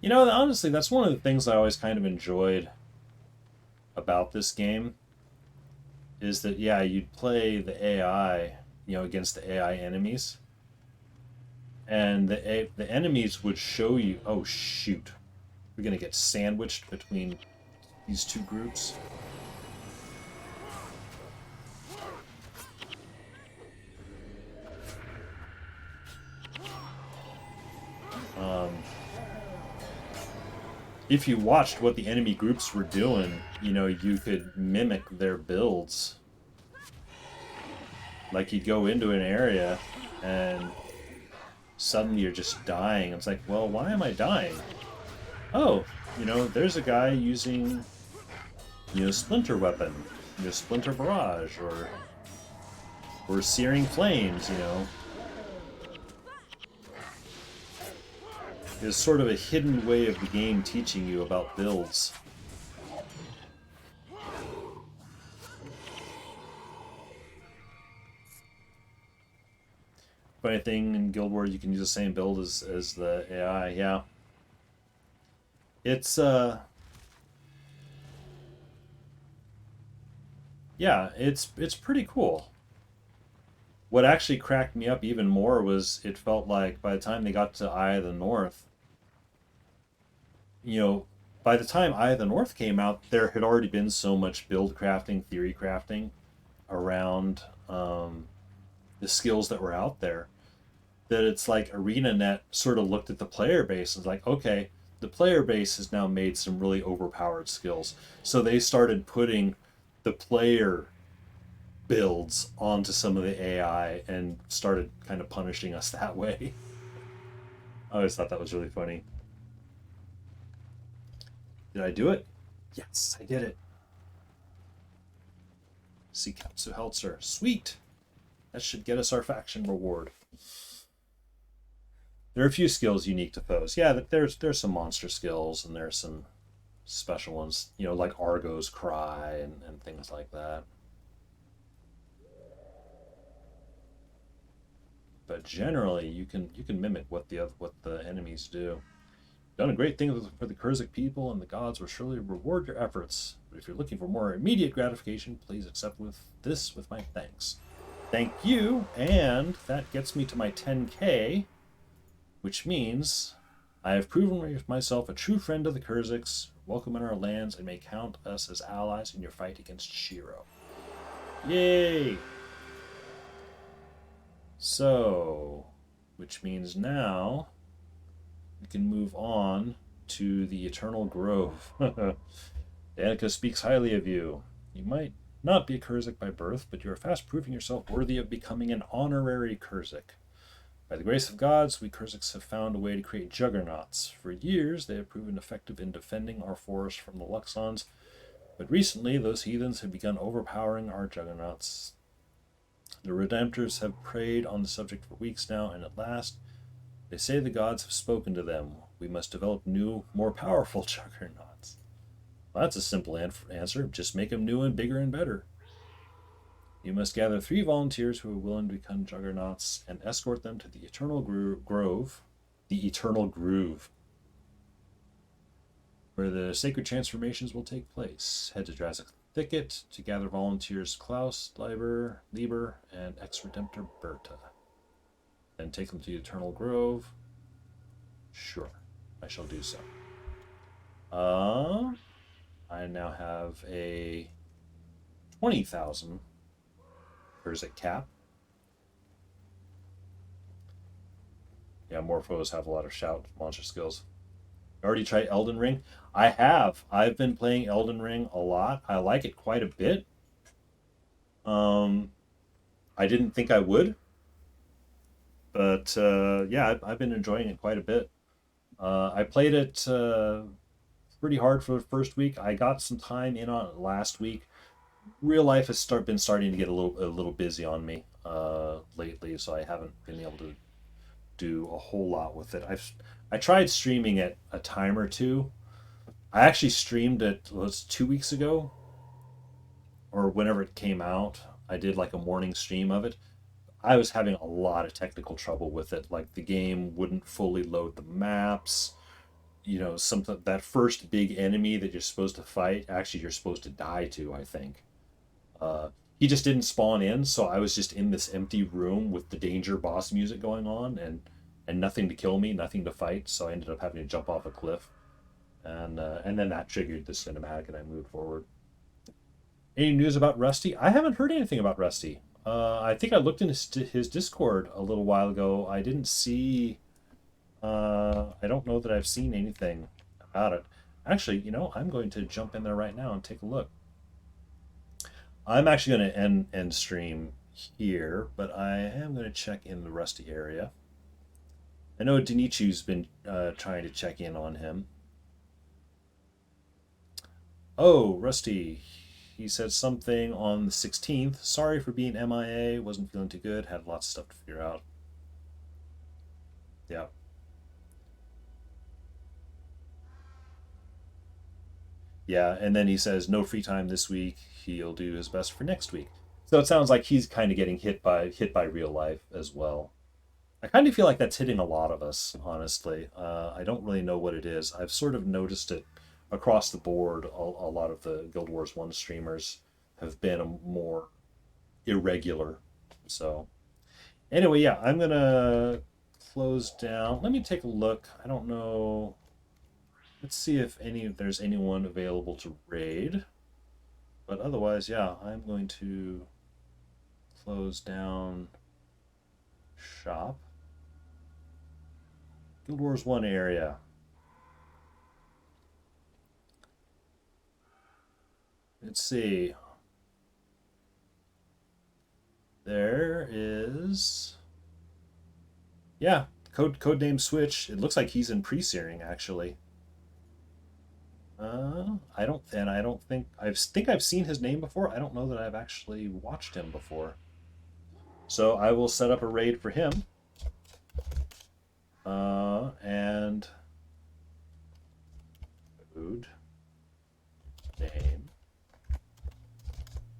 S1: You know, honestly, that's one of the things I always kind of enjoyed about this game. Is that, yeah, you'd play the AI, you know, against the AI enemies. And the enemies would show you... Oh, shoot. We're going to get sandwiched between these two groups. If you watched what the enemy groups were doing, you know, you could mimic their builds. Like, you'd go into an area, and suddenly you're just dying. It's like, well, why am I dying? Oh, you know, there's a guy using, you know, Splinter weapon, you know, Splinter barrage, or searing flames, you know. It's sort of a hidden way of the game teaching you about builds. Funny thing in Guild Wars, you can use the same build as the AI. Yeah, it's yeah, it's pretty cool. What actually cracked me up even more was it felt like by the time they got to Eye of the North, you know, by the time Eye of the North came out, there had already been so much build crafting, theory crafting around the skills that were out there that it's like ArenaNet sort of looked at the player base and was like, okay, the player base has now made some really overpowered skills. So they started putting the player builds onto some of the AI and started kind of punishing us that way. I always thought that was really funny. Did I do it? Yes, I did it. Seikatsu Heltzer. Sweet! That should get us our faction reward. There are a few skills unique to foes. Yeah, there's some monster skills and there's some special ones, you know, like Argo's Cry and things like that. But generally, you can mimic what the enemies do. Done a great thing for the Kurzik people, and the gods will surely reward your efforts. But if you're looking for more immediate gratification, please accept this with my thanks. Thank you, and that gets me to my 10K, which means I have proven myself a true friend of the Kurziks. Welcome in our lands, and may count us as allies in your fight against Shiro. Yay! So, which means now we can move on to the Eternal Grove. Danica speaks highly of you. You might not be a Kurzik by birth, but you are fast proving yourself worthy of becoming an honorary Kurzik. By the grace of gods, we Kurziks have found a way to create juggernauts. For years, they have proven effective in defending our forest from the Luxons, But recently, those heathens have begun overpowering our juggernauts. The Redemptors have preyed on the subject for weeks now, and at last, they say the gods have spoken to them. We must develop new, more powerful juggernauts. Well, that's a simple answer. Just make them new and bigger and better. You must gather 3 volunteers who are willing to become juggernauts and escort them to the Eternal Grove. The Eternal Groove, where the sacred transformations will take place. Head to Jurassic Thicket to gather volunteers Klaus, Lieber, and ex-Redemptor Berta. Then take them to the Eternal Grove. Sure, I shall do so. I now have a 20,000. There's a cap. Yeah, Morphos have a lot of shout monster skills. Already tried Elden Ring? I have. I've been playing Elden Ring a lot. I like it quite a bit. I didn't think I would. But yeah, I've been enjoying it quite a bit. I played it pretty hard for the first week. I got some time in on it last week. Real life has been starting to get a little busy on me lately, so I haven't been able to do a whole lot with it. I tried streaming it a time or two. I actually streamed it 2 weeks ago, or whenever it came out. I did like a morning stream of it. I was having a lot of technical trouble with it. Like the game wouldn't fully load the maps. You know, something that first big enemy that you're supposed to fight, actually you're supposed to die to, I think. He just didn't spawn in, so I was just in this empty room with the danger boss music going on, and nothing to kill me, nothing to fight. So I ended up having to jump off a cliff, and then that triggered the cinematic, and I moved forward. Any news about Rusty? I haven't heard anything about Rusty. I think I looked in his Discord a little while ago. I didn't see. I don't know that I've seen anything about it. Actually, you know, I'm going to jump in there right now and take a look. I'm actually going to end stream here, but I am going to check in the Rusty area. I know Denichu's been trying to check in on him. Oh, Rusty. He said something on the 16th. Sorry for being MIA. Wasn't feeling too good. Had lots of stuff to figure out. Yeah. Yeah, and then he says no free time this week. He'll do his best for next week. So it sounds like he's kind of getting hit by real life as well. I kind of feel like that's hitting a lot of us, honestly. I don't really know what it is. I've sort of noticed it across the board. A lot of the Guild Wars 1 streamers have been more irregular. So anyway, yeah, I'm going to close down. Let me take a look. I don't know. Let's see if there's anyone available to raid. But otherwise, yeah, I'm going to close down shop. Guild Wars 1 area. Let's see. There is... Yeah, codename Switch. It looks like he's in pre-searing, actually. I don't think I've seen his name before. I don't know that I've actually watched him before. So I will set up a raid for him. And code name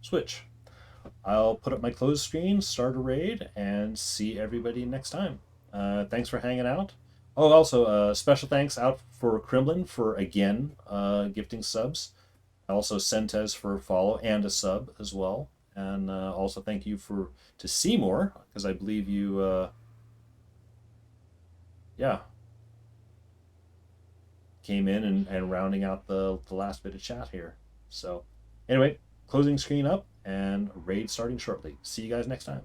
S1: Switch. I'll put up my closed screen, start a raid, and see everybody next time. Thanks for hanging out. Oh, also, special thanks out for Kremlin for, again, gifting subs. Also, Sentes for a follow and a sub as well. And also thank you to Seymour, because I believe you, yeah, came in and rounding out the last bit of chat here. So, anyway, closing screen up and raid starting shortly. See you guys next time.